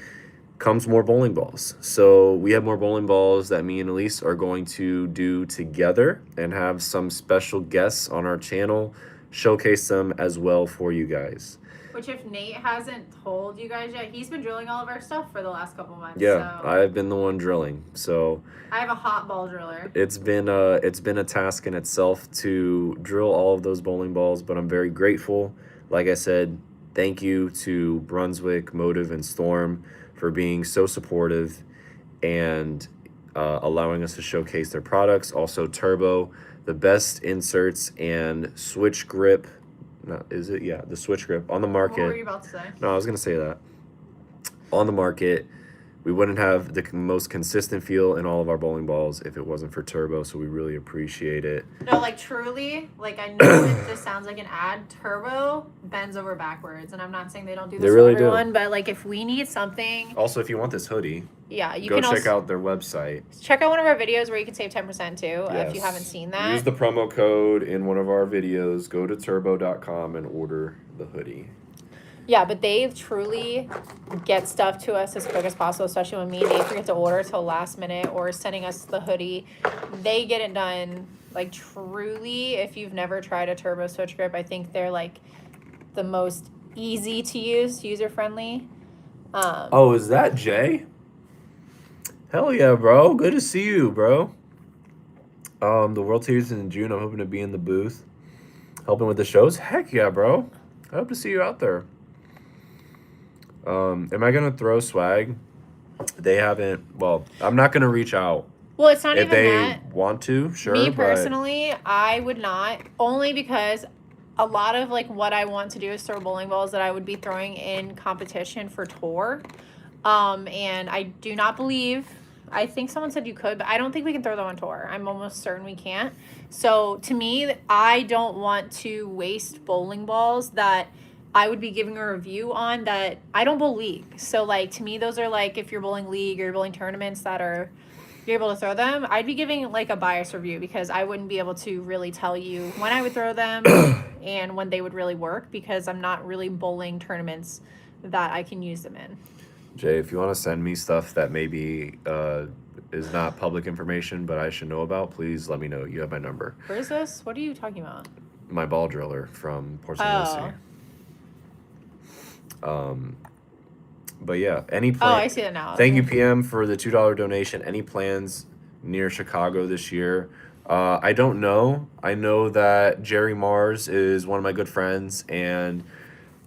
comes more bowling balls. So we have more bowling balls that me and Elise are going to do together and have some special guests on our channel showcase them as well for you guys. Which, if Nate hasn't told you guys yet, he's been drilling all of our stuff for the last couple months. Yeah, so I've been the one drilling. So I have a hot ball driller. it's been a task in itself to drill all of those bowling balls, but I'm very grateful. Like I said, thank you to Brunswick, Motive, and Storm for being so supportive and allowing us to showcase their products. Also, Turbo, the best inserts and switch grip. No, is it? Yeah, the switch grip on the market. What were you about to say? No, I was going to say that. On the market, we wouldn't have the most consistent feel in all of our bowling balls if it wasn't for Turbo, so we really appreciate it. No, like truly, like I know it just sounds like an ad. Turbo bends over backwards, and I'm not saying they don't do this They really for do. everyone, but like if we need something, Also, if you want this hoodie, yeah, you go can check out their website. check out one of our videos where you can save 10% too if you Yes. haven't seen that. Use the promo code in one of our videos. Go to turbo.com and order the hoodie. Yeah, but they truly get stuff to us as quick as possible, especially when me and Nate forget to order till last minute or sending us the hoodie. They get it done, like truly, if you've never tried a Turbo Switch Grip, I think they're like the most easy to use, user-friendly. Oh, is that Jay? Hell yeah, bro. Good to see you, bro. The World Series is in June. I'm hoping to be in the booth helping with the shows. Heck yeah, bro. I hope to see you out there. Am I gonna throw swag? They haven't. Well, I'm not gonna reach out Well, it's not if even they that. want to. Sure, Me but personally, I would not, only because a lot of like what I want to do is throw bowling balls that I would be throwing in competition for tour. And I do not believe, I think someone said you could, but I don't think we can throw them on tour. I'm almost certain we can't. So to me, I don't want to waste bowling balls that I would be giving a review on that I don't bowl league. So like to me, those are like if you're bowling league or you're bowling tournaments that are you're able to throw them, I'd be giving like a bias review because I wouldn't be able to really tell you when I would throw them and when they would really work because I'm not really bowling tournaments that I can use them in. Jay, if you want to send me stuff that maybe is not public information but I should know about, please let me know. You have my number. Where is this? What are you talking about? My ball driller from Port St. Oh. Lucie. But yeah, any Oh, plan? I see that now. Thank you, PM, for the $2 donation. Any plans near Chicago this year? I don't know. I know that Jerry Mars is one of my good friends, and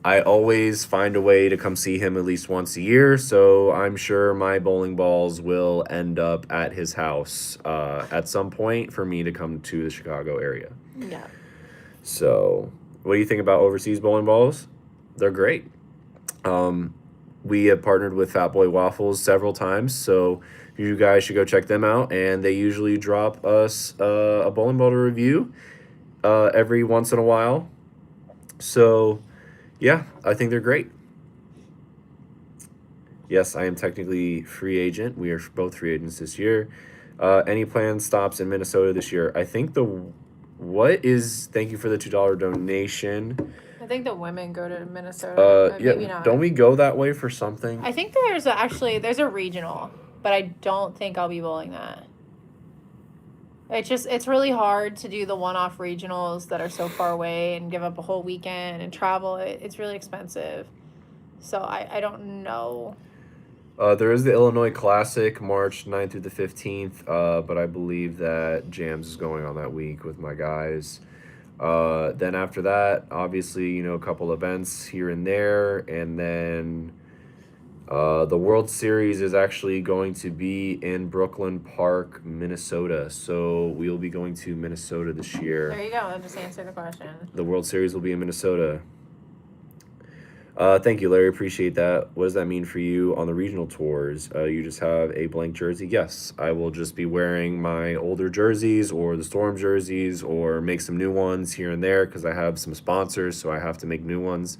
I always find a way to come see him at least once a year. So I'm sure my bowling balls will end up at his house at some point for me to come to the Chicago area. Yeah. So, what do you think about overseas bowling balls? They're great. We have partnered with Fat Boy Waffles several times, so you guys should go check them out. And they usually drop us a bowling ball to review every once in a while. So, yeah, I think they're great. Yes, I am technically free agent. We are both free agents this year. Any planned stops in Minnesota this year? I think thank you for the $2 donation. I think the women go to Minnesota. But maybe Yeah, not. don't we go that way for something? I think there's a regional, but I don't think I'll be bowling that. It's really hard to do the one-off regionals that are so far away and give up a whole weekend and travel. It's really expensive. So I don't know. There is the Illinois Classic, March 9th through the 15th, but I believe that Jams is going on that week with my guys. Then after that, obviously, a couple events here and there, and then the World Series is actually going to be in Brooklyn Park, Minnesota. So we'll be going to Minnesota this year. There you go. I'll just answer the question. The World Series will be in Minnesota. Thank you, Larry. Appreciate that. What does that mean for you on the regional tours? You just have a blank jersey? Yes. I will just be wearing my older jerseys or the Storm jerseys or make some new ones here and there because I have some sponsors, so I have to make new ones.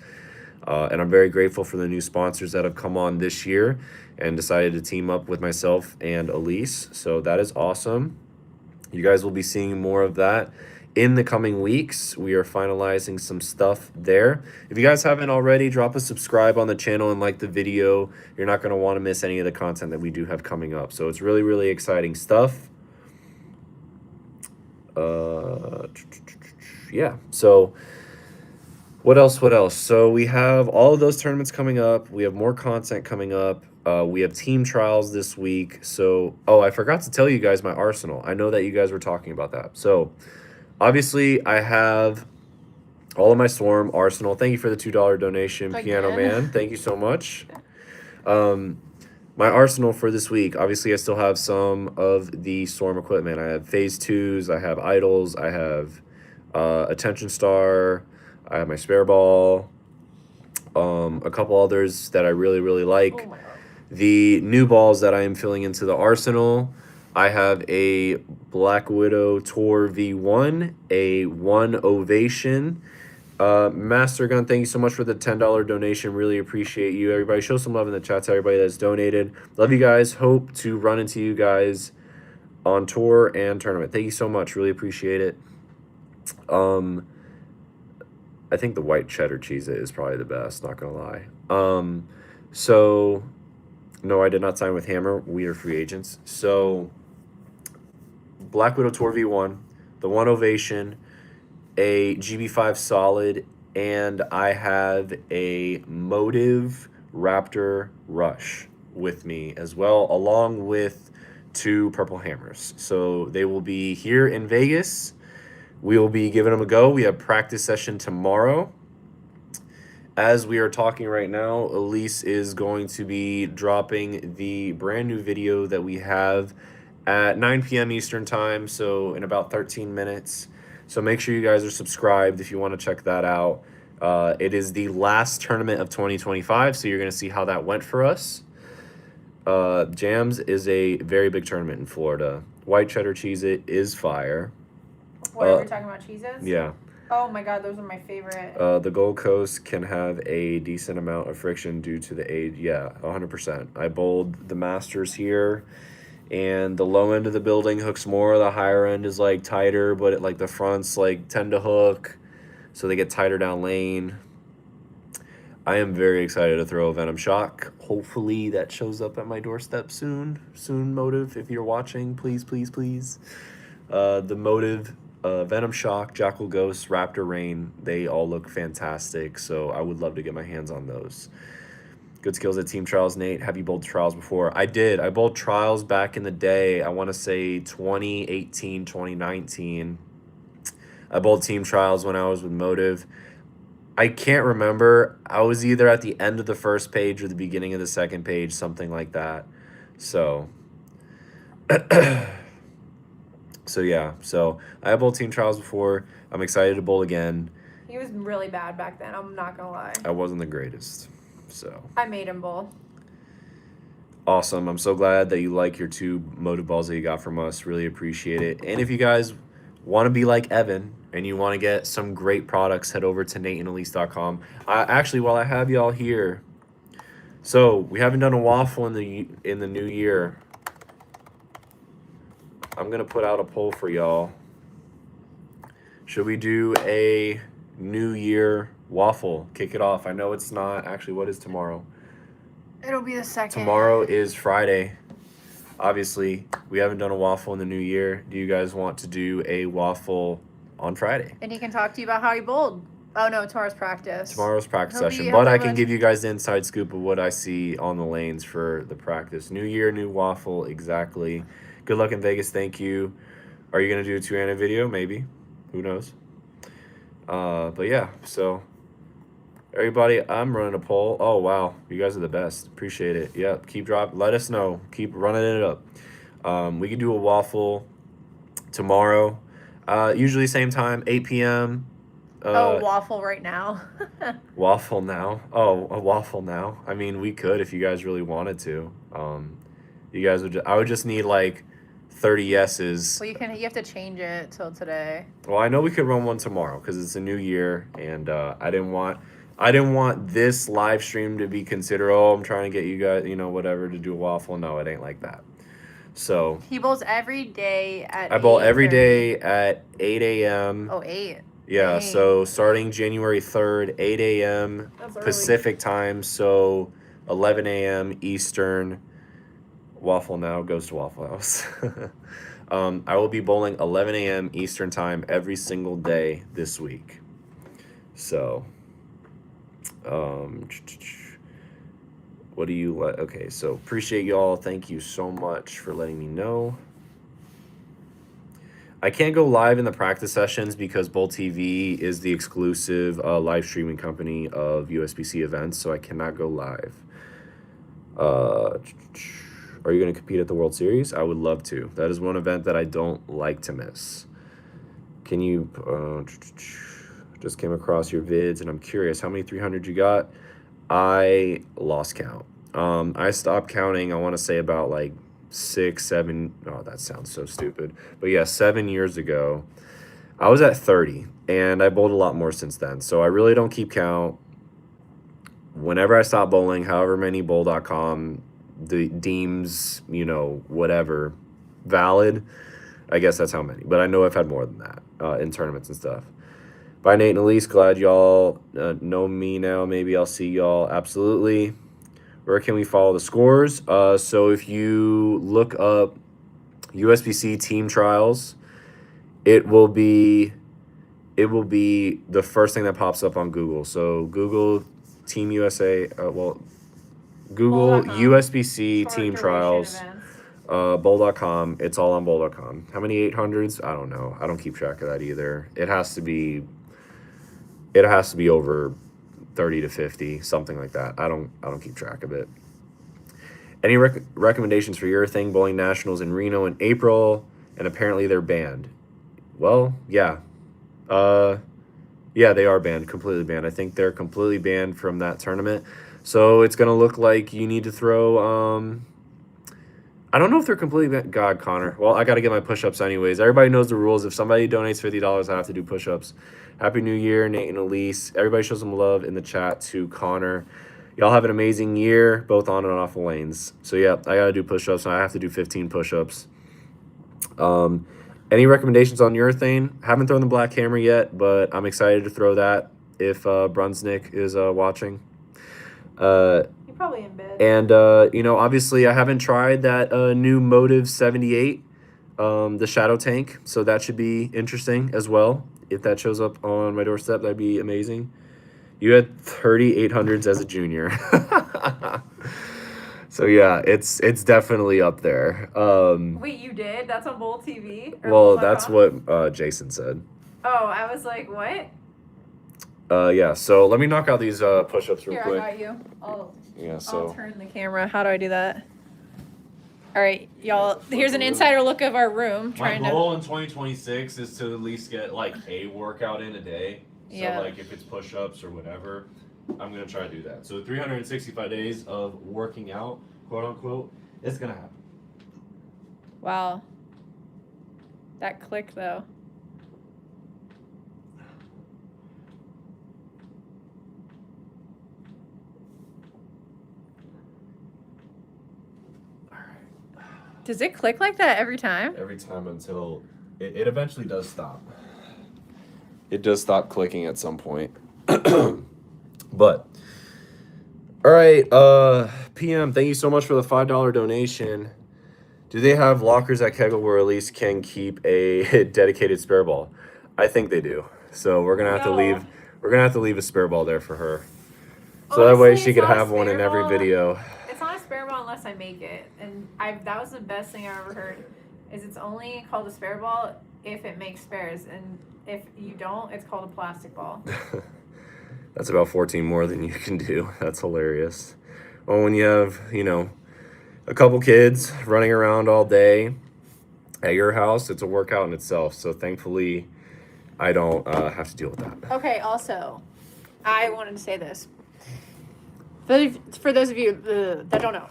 And I'm very grateful for the new sponsors that have come on this year and decided to team up with myself and Elise. So that is awesome. You guys will be seeing more of that in the coming weeks, we are finalizing some stuff there. If you guys haven't already, drop a subscribe on the channel and like the video. You're not going to want to miss any of the content that we do have coming up. So it's really, really exciting stuff. Yeah. So what else? So we have all of those tournaments coming up. We have more content coming up. We have team trials this week. So, I forgot to tell you guys my arsenal. I know that you guys were talking about that. So obviously I have all of my Swarm arsenal. Thank you for the $2 donation, Piano Again. Man. Thank you so much. My arsenal for this week, obviously I still have some of the Swarm equipment. I have Phase 2s, I have Idols, I have Attention Star, I have my Spare Ball, a couple others that I really, really like. Oh my God. The new balls that I am filling into the arsenal, I have a Black Widow Tor V1, a 1 Ovation. Master Gun, thank you so much for the $10 donation. Really appreciate you. Everybody, show some love in the chat to everybody that's donated. Love you guys. Hope to run into you guys on tour and tournament. Thank you so much. Really appreciate it. I think the white cheddar cheese is probably the best, not gonna lie. So no, I did not sign with Hammer. We are free agents. So Black Widow Tor V1, the 1 Ovation, a GB5 Solid, and I have a Motive Raptor Rush with me as well, along with 2 Purple Hammers. So they will be here in Vegas. We will be giving them a go. We have practice session tomorrow. As we are talking right now, Elise is going to be dropping the brand new video that we have at 9 p.m. Eastern time, so in about 13 minutes. So make sure you guys are subscribed if you want to check that out. It is the last tournament of 2025, so you're going to see how that went for us. Jams is a very big tournament in Florida. White cheddar cheese it is fire. What are we talking about? Cheeses? Yeah. Oh my God, those are my favorite. The Gold Coast can have a decent amount of friction due to the age. Yeah, 100%. I bowled the Masters here, and the low end of the building hooks more. The higher end is like tighter, but it, like the fronts like tend to hook, so they get tighter down lane. I am very excited to throw a Venom Shock. Hopefully that shows up at my doorstep soon. Soon, Motive, if you're watching, please, please, please. The Motive. Venom Shock, Jackal Ghost, Raptor Rain, they all look fantastic, so I would love to get my hands on those. Good skills at team trials, Nate. Have you bowled trials before? I did. I bowled trials back in the day. I want to say 2018, 2019. I bowled team trials when I was with Motive. I can't remember. I was either at the end of the first page or the beginning of the second page, something like that. So... So yeah, so I have bowled team trials before. I'm excited to bowl again. He was really bad back then, I'm not gonna lie. I wasn't the greatest, so. I made him bowl. Awesome. I'm so glad that you like your 2 Motive balls that you got from us. Really appreciate it. And if you guys want to be like Evan and you want to get some great products, head over to nateandelise.com. Actually, while I have y'all here, so we haven't done a waffle in the new year. I'm going to put out a poll for y'all. Should we do a New Year waffle? Kick it off. I know it's not. Actually, what is tomorrow? It'll be the 2nd. Tomorrow is Friday. Obviously, we haven't done a waffle in the new year. Do you guys want to do a waffle on Friday? And he can talk to you about how he bowled. Oh, no, tomorrow's practice. Tomorrow's practice He'll session. be But I helping can us. give you guys the inside scoop of what I see on the lanes for the practice. New year, new waffle. Exactly. Good luck in Vegas. Thank you. Are you going to do a 2-Anna video? Maybe. Who knows? But yeah, so everybody, I'm running a poll. Oh, wow. You guys are the best. Appreciate it. Yep. Keep dropping. Let us know. Keep running it up. We can do a waffle tomorrow. Usually same time, 8 p.m. Waffle right now. Waffle now. Oh, a waffle now. I mean, we could if you guys really wanted to. You guys would. I would just need like 30 yeses. Well, you have to change it till today. Well, I know we could run one tomorrow because it's a new year, and I didn't want this live stream to be considered. Oh, I'm trying to get you guys, whatever, to do a waffle. No, it ain't like that. So He bowls every day at I bowl every 8:30. day at 8 a.m. Oh, 8. Yeah, Dang. so starting January 3rd, 8 a.m. That's early. Pacific time, so 11 a.m. Eastern. Waffle Now goes to Waffle House. I will be bowling 11 a.m. Eastern time every single day this week. So, what do you like? Okay, so appreciate y'all. Thank you so much for letting me know. I can't go live in the practice sessions because Bowl TV is the exclusive live streaming company of USBC events, so I cannot go live. Are you going to compete at the World Series? I would love to. That is one event that I don't like to miss. Can you... just came across your vids, and I'm curious, how many 300 you got? I lost count. I stopped counting, I want to say about like 6, 7... Oh, that sounds so stupid. But yeah, 7 years ago, I was at 30, and I bowled a lot more since then. So I really don't keep count. Whenever I stop bowling, however many bowl.com deems, whatever, valid, I guess that's how many. But I know I've had more than that in tournaments and stuff. Bye, Nate and Elise. Glad y'all know me now. Maybe I'll see y'all. Absolutely. Where can we follow the scores? So if you look up USBC team trials, it will be the first thing that pops up on Google. So Google Team USA, Google Bowl.com. USBC Short team duration trials, events. bowl.com. It's all on bowl.com. How many 800s? I don't know. I don't keep track of that either. It has to be over 30 to 50, something like that. I don't keep track of it. Any recommendations for your thing? Bowling Nationals in Reno in April, and apparently they're banned. Well, yeah. Yeah, they are banned, completely banned. I think they're completely banned from that tournament. So it's going to look like you need to throw... I don't know if they're completely banned. God, Connor. Well, I got to get my push-ups anyways. Everybody knows the rules. If somebody donates $50, I have to do push-ups. Happy New Year, Nate and Elise. Everybody show some love in the chat to Connor. Y'all have an amazing year, both on and off the lanes. So, yeah, I got to do push-ups, and I have to do 15 push-ups. Any recommendations on urethane? Haven't thrown the black hammer yet, but I'm excited to throw that if Brunsnick is watching. You're probably in bed. And, obviously I haven't tried that new Motive 78, the Shadow Tank, so that should be interesting as well. If that shows up on my doorstep, that'd be amazing. You had 30 800s as a junior. So, yeah, it's definitely up there. Wait, you did? That's on Bowl TV? Or Well, Bowl.com? that's what Jason said. Oh, I was like, what? Yeah, so let me knock out these push-ups real Here, quick. I got you. I'll Yeah, so... turn the camera. How do I do that? All right, y'all. Here's an insider look of our room. My goal in 2026 is to at least get like a workout in a day. So Yeah. like if it's push-ups or whatever, I'm gonna try to do that. So 365 days of working out, quote unquote, it's gonna happen. Wow. That click though. Does it click like that every time? Every time until it eventually does stop. It does stop clicking at some point. But all right, PM, thank you so much for the $5 donation. Do they have lockers at Kegel where Elise can keep a dedicated spare ball? I think they do. So we're gonna have to leave. We're gonna have to leave a spare ball there for her. So that way she could have one in every video. It's not a spare ball unless I make it, and that was the best thing I ever heard. Is it's only called a spare ball if it makes spares, and if you don't, it's called a plastic ball. That's about 14 more than you can do. That's hilarious. Well, when you have, a couple kids running around all day at your house, it's a workout in itself. So thankfully, I don't have to deal with that. Okay, also, I wanted to say this. For those of you that don't know,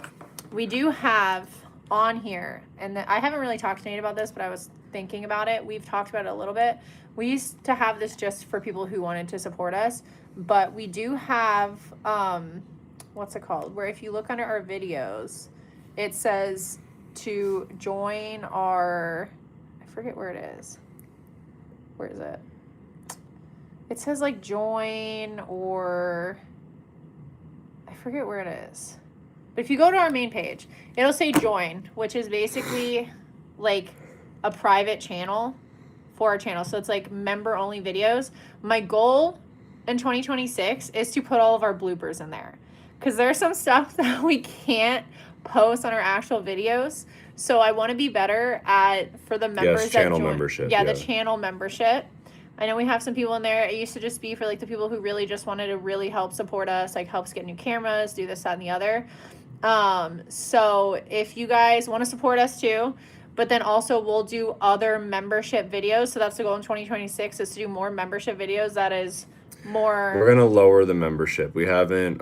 we do have on here, and I haven't really talked to Nate about this, but I was thinking about it. We've talked about it a little bit. We used to have this just for people who wanted to support us, but we do have, what's it called? Where if you look under our videos, it says to join our, I forget where it is. Where is it? It says like join, or I forget where it is. But if you go to our main page, it'll say join, which is basically like a private channel for our channel. So it's like member only videos. My goal in 2026 is to put all of our bloopers in there, because there's some stuff that we can't post on our actual videos. So I want to be better at, for the members Yes, that channel join, membership. the channel membership. I know we have some people in there. It used to just be for like the people who really just wanted to really help support us, like help us get new cameras, do this, that, and the other. So if you guys want to support us too, but then also we'll do other membership videos. So that's the goal in 2026, is to do more membership videos. That is more. We're gonna lower the membership. We haven't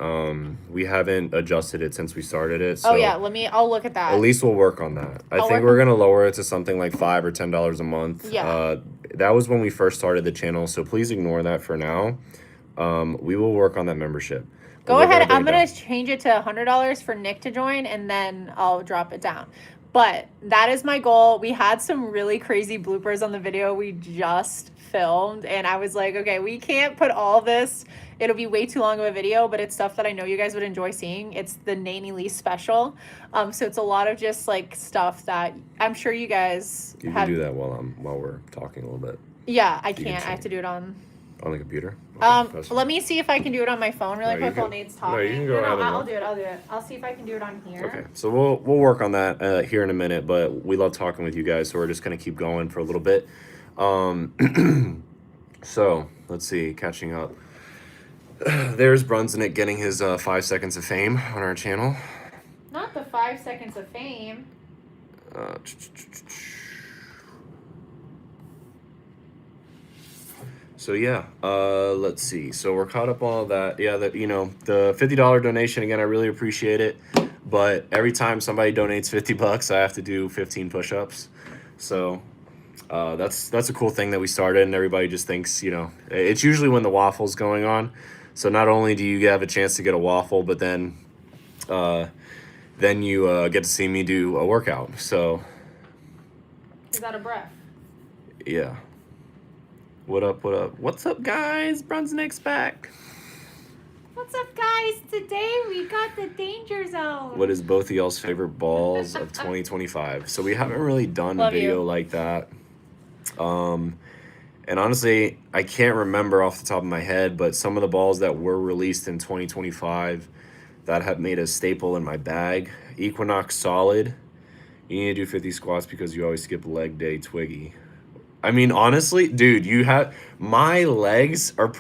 adjusted it since we started it. So Oh yeah, I'll look at that. at least we'll work on that. I think we're gonna lower it to something like $5 or $10 a month. Yeah. That was when we first started the channel, so please ignore that for now. We will work on that membership. Go ahead. I'm gonna change it to $100 for Nick to join, and then I'll drop it down. But that is my goal. We had some really crazy bloopers on the video we just filmed, and I was like, okay, we can't put all this. It'll be way too long of a video, but it's stuff that I know you guys would enjoy seeing. It's the Nanny Lee special. So it's a lot of just like stuff that I'm sure you guys You can do that while we're talking a little bit. Yeah, I can't. I have to do it on the computer. Okay, let me see if I can do it on my phone really quick while Nate's talking. No, you can go ahead. I'll do it. I'll see if I can do it on here. Okay, so we'll work on that here in a minute, but we love talking with you guys, so we're just gonna keep going for a little bit. So let's see, catching up. There's Brunsnick getting his 5 seconds of fame on our channel. Not the 5 seconds of fame. So yeah, let's see. So we're caught up on all that. Yeah, the $50 donation again. I really appreciate it, but every time somebody donates $50, I have to do 15 push-ups. So that's a cool thing that we started, and everybody just thinks, it's usually when the waffle's going on. So not only do you have a chance to get a waffle, but then you get to see me do a workout. So Is that a breath? yeah. What up? What's up, guys? Brunsnick's back. What's up, guys? Today we got the danger zone. What is both of y'all's favorite balls of 2025? So we haven't really done a video like that. And honestly, I can't remember off the top of my head, but some of the balls that were released in 2025 that have made a staple in my bag. Equinox Solid. You need to do 50 squats because you always skip leg day, Twiggy. I mean, honestly, dude, my legs are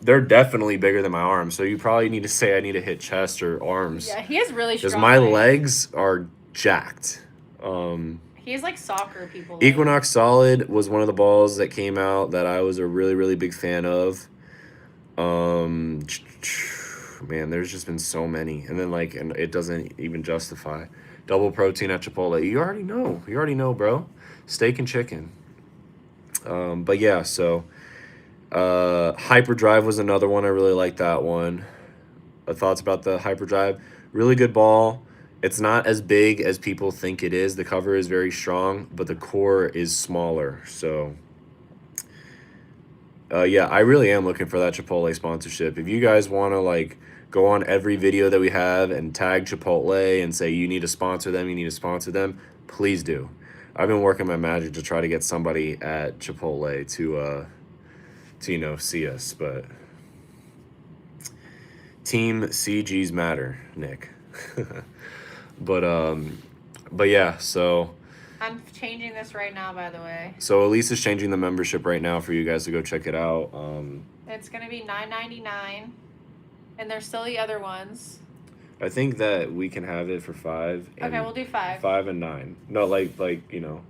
they're definitely bigger than my arms. So you probably need to say I need to hit chest or arms. Yeah, he has really strong because my legs are jacked. He has like soccer people. Equinox Solid was one of the balls that came out that I was a really, really big fan of. Man, there's just been so many. And then and it doesn't even justify. Double protein at Chipotle. You already know, bro. Steak and chicken. But yeah, so Hyperdrive was another one. I really like that one. Thoughts about the Hyperdrive? Really good ball. It's not as big as people think it is. The cover is very strong, but the core is smaller. So yeah, I really am looking for that Chipotle sponsorship. If you guys want to go on every video that we have and tag Chipotle and say you need to sponsor them, please do. I've been working my magic to try to get somebody at Chipotle to see us, but Team CGs matter, Nick. but yeah, so I'm changing this right now, by the way. So Elise is changing the membership right now for you guys to go check it out. It's gonna be $9.99, and there's still the other ones. I think that we can have it for $5. Okay, we'll do $5. $5 and $9. No,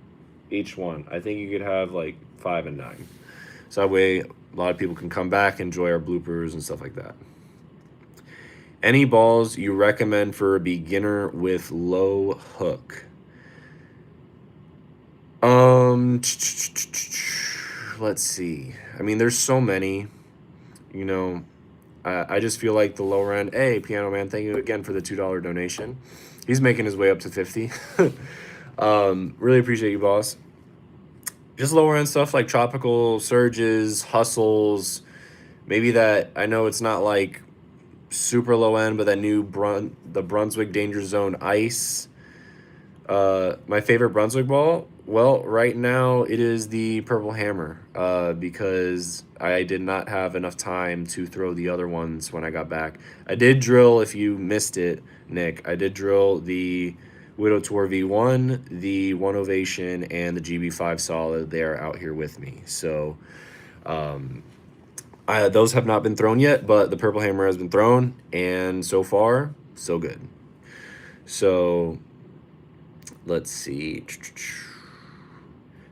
each one. I think you could have $5 and $9. So that way, a lot of people can come back, enjoy our bloopers and stuff like that. Any balls you recommend for a beginner with low hook? Let's see. I mean, there's so many. I just feel like the lower end. Hey, Piano Man, thank you again for the $2 donation. He's making his way up to 50. Really appreciate you, boss. Just lower end stuff like tropical surges, hustles, maybe that. I know it's not like super low end, but that new the Brunswick Danger Zone Ice. My favorite Brunswick ball. Well, right now it is the Purple Hammer, because I did not have enough time to throw the other ones when I got back. I did drill, if you missed it, Nick, I did drill the Widow Tour V1, the One Ovation, and the GB5 Solid. They are out here with me. So those have not been thrown yet, but the Purple Hammer has been thrown, and so far, so good. So let's see.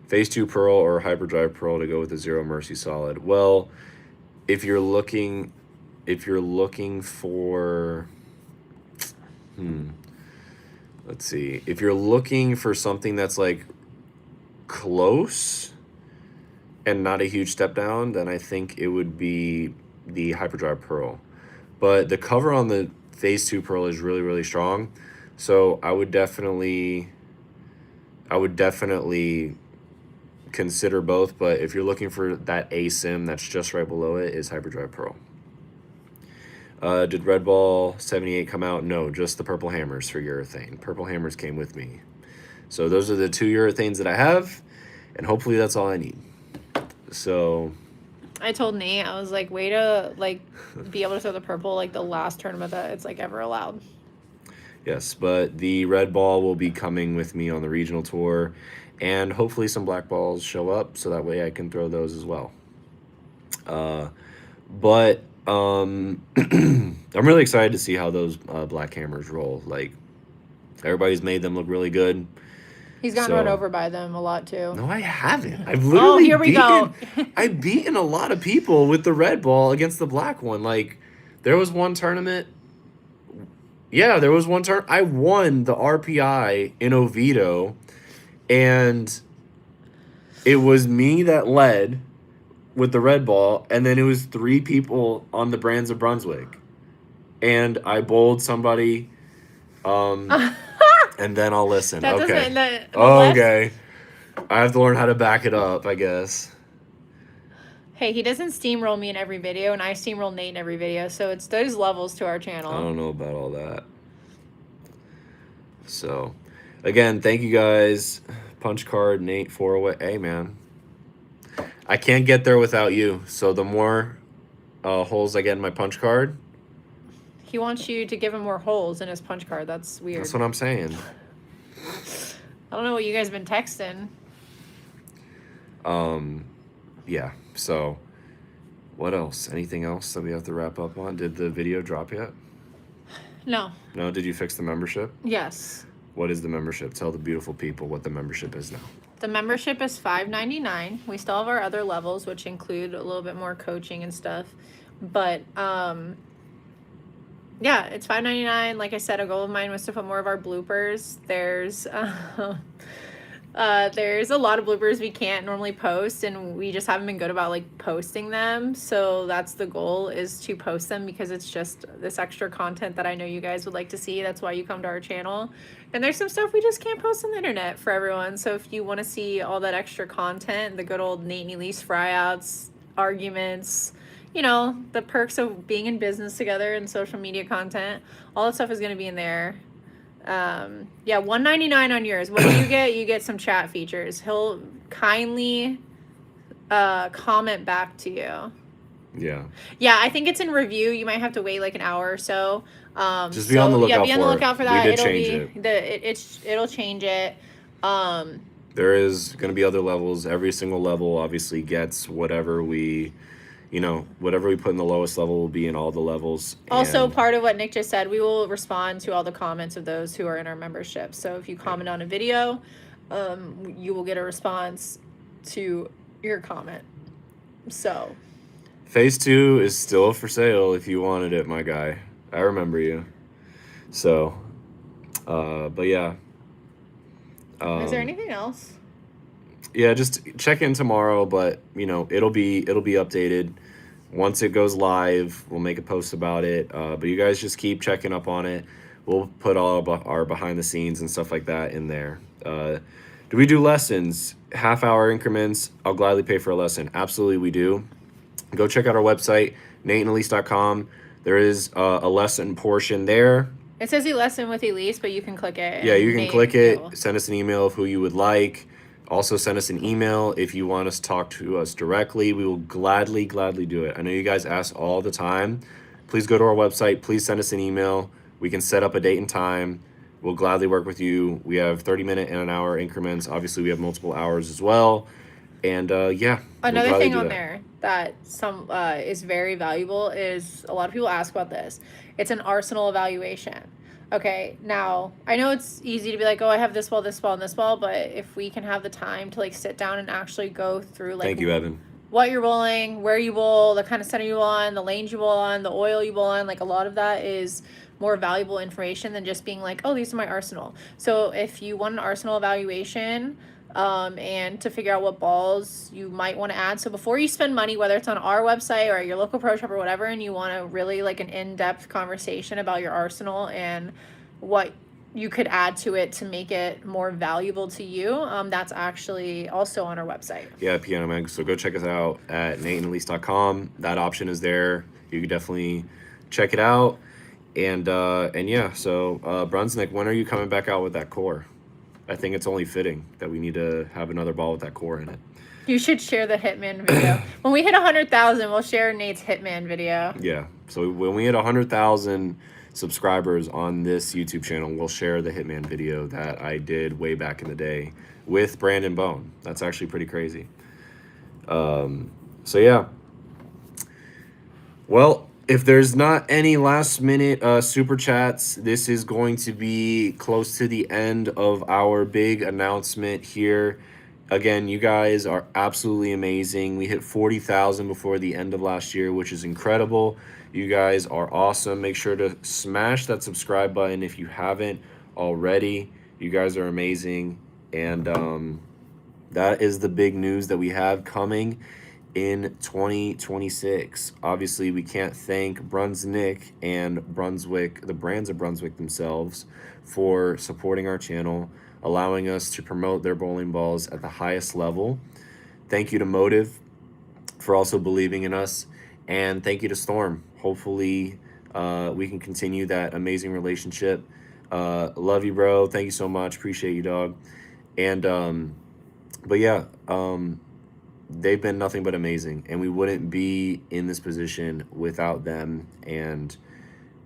Phase 2 Pearl or Hyperdrive Pearl to go with the Zero Mercy Solid. Well, if you're looking for, let's see. If you're looking for something that's like close and not a huge step down, then I think it would be the Hyperdrive Pearl. But the cover on the Phase 2 Pearl is really, really strong. So I would definitely consider both, but if you're looking for that ASIM that's just right below it, is Hyperdrive Pearl. Did Red Ball 78 come out? No, just the Purple Hammers for urethane. Purple Hammers came with me. So those are the 2 urethanes that I have, and hopefully that's all I need. So I told Nate, I was like, way to like be able to throw the purple like the last tournament that it's like ever allowed. Yes, but the Red Ball will be coming with me on the regional tour, and hopefully some black balls show up so that way I can throw those as well. But I'm really excited to see how those black hammers roll. Like, everybody's made them look really good. He's gotten run over by them a lot too. No, I haven't. I've literally here we go. I've beaten a lot of people with the red ball against the black one. Like, there was one tournament. Yeah, there was one turn. I won the RPI in Oviedo, and it was me that led with the red ball, and then it was 3 people on the Brands of Brunswick, and I bowled somebody. And then I'll listen. That okay. Okay. I have to learn how to back it up, I guess. Hey, he doesn't steamroll me in every video, and I steamroll Nate in every video, so it's those levels to our channel. I don't know about all that. So, again, thank you guys. Punch card, Nate, 408. Hey, man. I can't get there without you, so the more holes I get in my punch card. He wants you to give him more holes in his punch card. That's weird. That's what I'm saying. I don't know what you guys have been texting. Yeah, so what else? Anything else that we have to wrap up on? Did the video drop yet? No. No? Did you fix the membership? Yes. What is the membership? Tell the beautiful people what the membership is now. The membership is $5.99. We still have our other levels, which include a little bit more coaching and stuff. But, yeah, it's $5.99. Like I said, a goal of mine was to put more of our bloopers. There's a lot of bloopers we can't normally post, and we just haven't been good about like posting them. So that's the goal, is to post them, because it's just this extra content that I know you guys would like to see. That's why you come to our channel. And there's some stuff we just can't post on the internet for everyone. So if you want to see all that extra content, the good old Nate and Elise fryouts, arguments, you know, the perks of being in business together and social media content, all that stuff is going to be in there. Yeah, $1.99 on yours. What do you get? You get some chat features. He'll kindly comment back to you. Yeah. Yeah, I think it's in review. You might have to wait like an hour or so. Just be on the lookout. Yeah, be on the lookout for that. We did change it. It'll change it. There is going to be other levels. Every single level obviously gets whatever we, whatever we put in the lowest level will be in all the levels. Also, and part of what Nick just said, we will respond to all the comments of those who are in our membership. So if you comment on a video, you will get a response to your comment. So Phase 2 is still for sale if you wanted it, my guy. I remember you. So, but yeah. Is there anything else? Yeah, just check in tomorrow, but it'll be updated. Once it goes live, we'll make a post about it. But you guys just keep checking up on it. We'll put all of our behind the scenes and stuff like that in there. Do we do lessons? Half-hour increments. I'll gladly pay for a lesson. Absolutely, we do. Go check out our website, nateandelise.com. There is a lesson portion there. It says lesson with Elise, but you can click it. Yeah, you can click it. will- Send us an email of who you would like. Also, send us an email if you want us to talk to us directly. We will gladly do it. I know you guys ask all the time. Please go to our website. Please send us an email. We can set up a date and time. We'll gladly work with you. We have 30-minute and an hour increments. Obviously, we have multiple hours as well. And yeah. Another we'll thing do on that. there that some is very valuable is a lot of people ask about this. It's an arsenal evaluation. Okay, now I know it's easy to be like, oh, I have this ball, this ball, and this ball, but if we can have the time to like sit down and actually go through like Thank you, Evan. what you're bowling, where you bowl, the kind of center you bowl on, the lanes you bowl on, the oil you bowl on, like a lot of that is more valuable information than just being like, oh, these are my arsenal. So if you want an arsenal evaluation, and to figure out what balls you might want to add. So before you spend money, whether it's on our website or your local pro shop or whatever, and you want to really like an in-depth conversation about your arsenal and what you could add to it to make it more valuable to you, that's actually also on our website. Yeah, Piano Man. So go check us out at nateandelise.com. That option is there. You can definitely check it out. And yeah, so Brunswick, when are you coming back out with that core? I think it's only fitting that we need to have another ball with that core in it. You should share the Hitman video. When we hit 100,000, we'll share Nate's Hitman video. Yeah. So when we hit 100,000 subscribers on this YouTube channel, we'll share the Hitman video that I did way back in the day with Brandon Bone. That's actually pretty crazy. So yeah. Well, if there's not any last minute super chats, this is going to be close to the end of our big announcement here. Again, you guys are absolutely amazing. We hit 40,000 before the end of last year, which is incredible. You guys are awesome. Make sure to smash that subscribe button if you haven't already. You guys are amazing. And that is the big news that we have coming in 2026. Obviously, we can't thank Brunswick and Brunswick, the brands of Brunswick themselves, for supporting our channel, allowing us to promote their bowling balls at the highest level. Thank you to Motive for also believing in us, and thank you to Storm. Hopefully, we can continue that amazing relationship. Love you, bro. Thank you so much. Appreciate you, dog. And but yeah, they've been nothing but amazing, and we wouldn't be in this position without them. And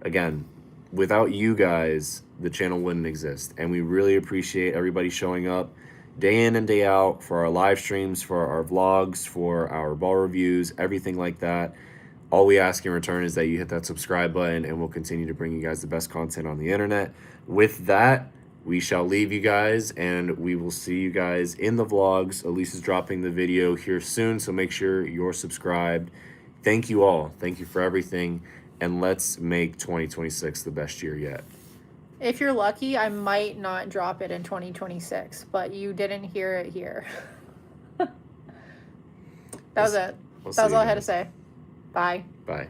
again, without you guys, the channel wouldn't exist. And we really appreciate everybody showing up day in and day out for our live streams, for our vlogs, for our ball reviews, everything like that. All we ask in return is that you hit that subscribe button, and we'll continue to bring you guys the best content on the internet. With that, we shall leave you guys, and we will see you guys in the vlogs. Elise is dropping the video here soon, so make sure you're subscribed. Thank you all. Thank you for everything, and let's make 2026 the best year yet. If you're lucky, I might not drop it in 2026, but you didn't hear it here. That was it. We'll That was see all you I had to guys. say. Bye. Bye.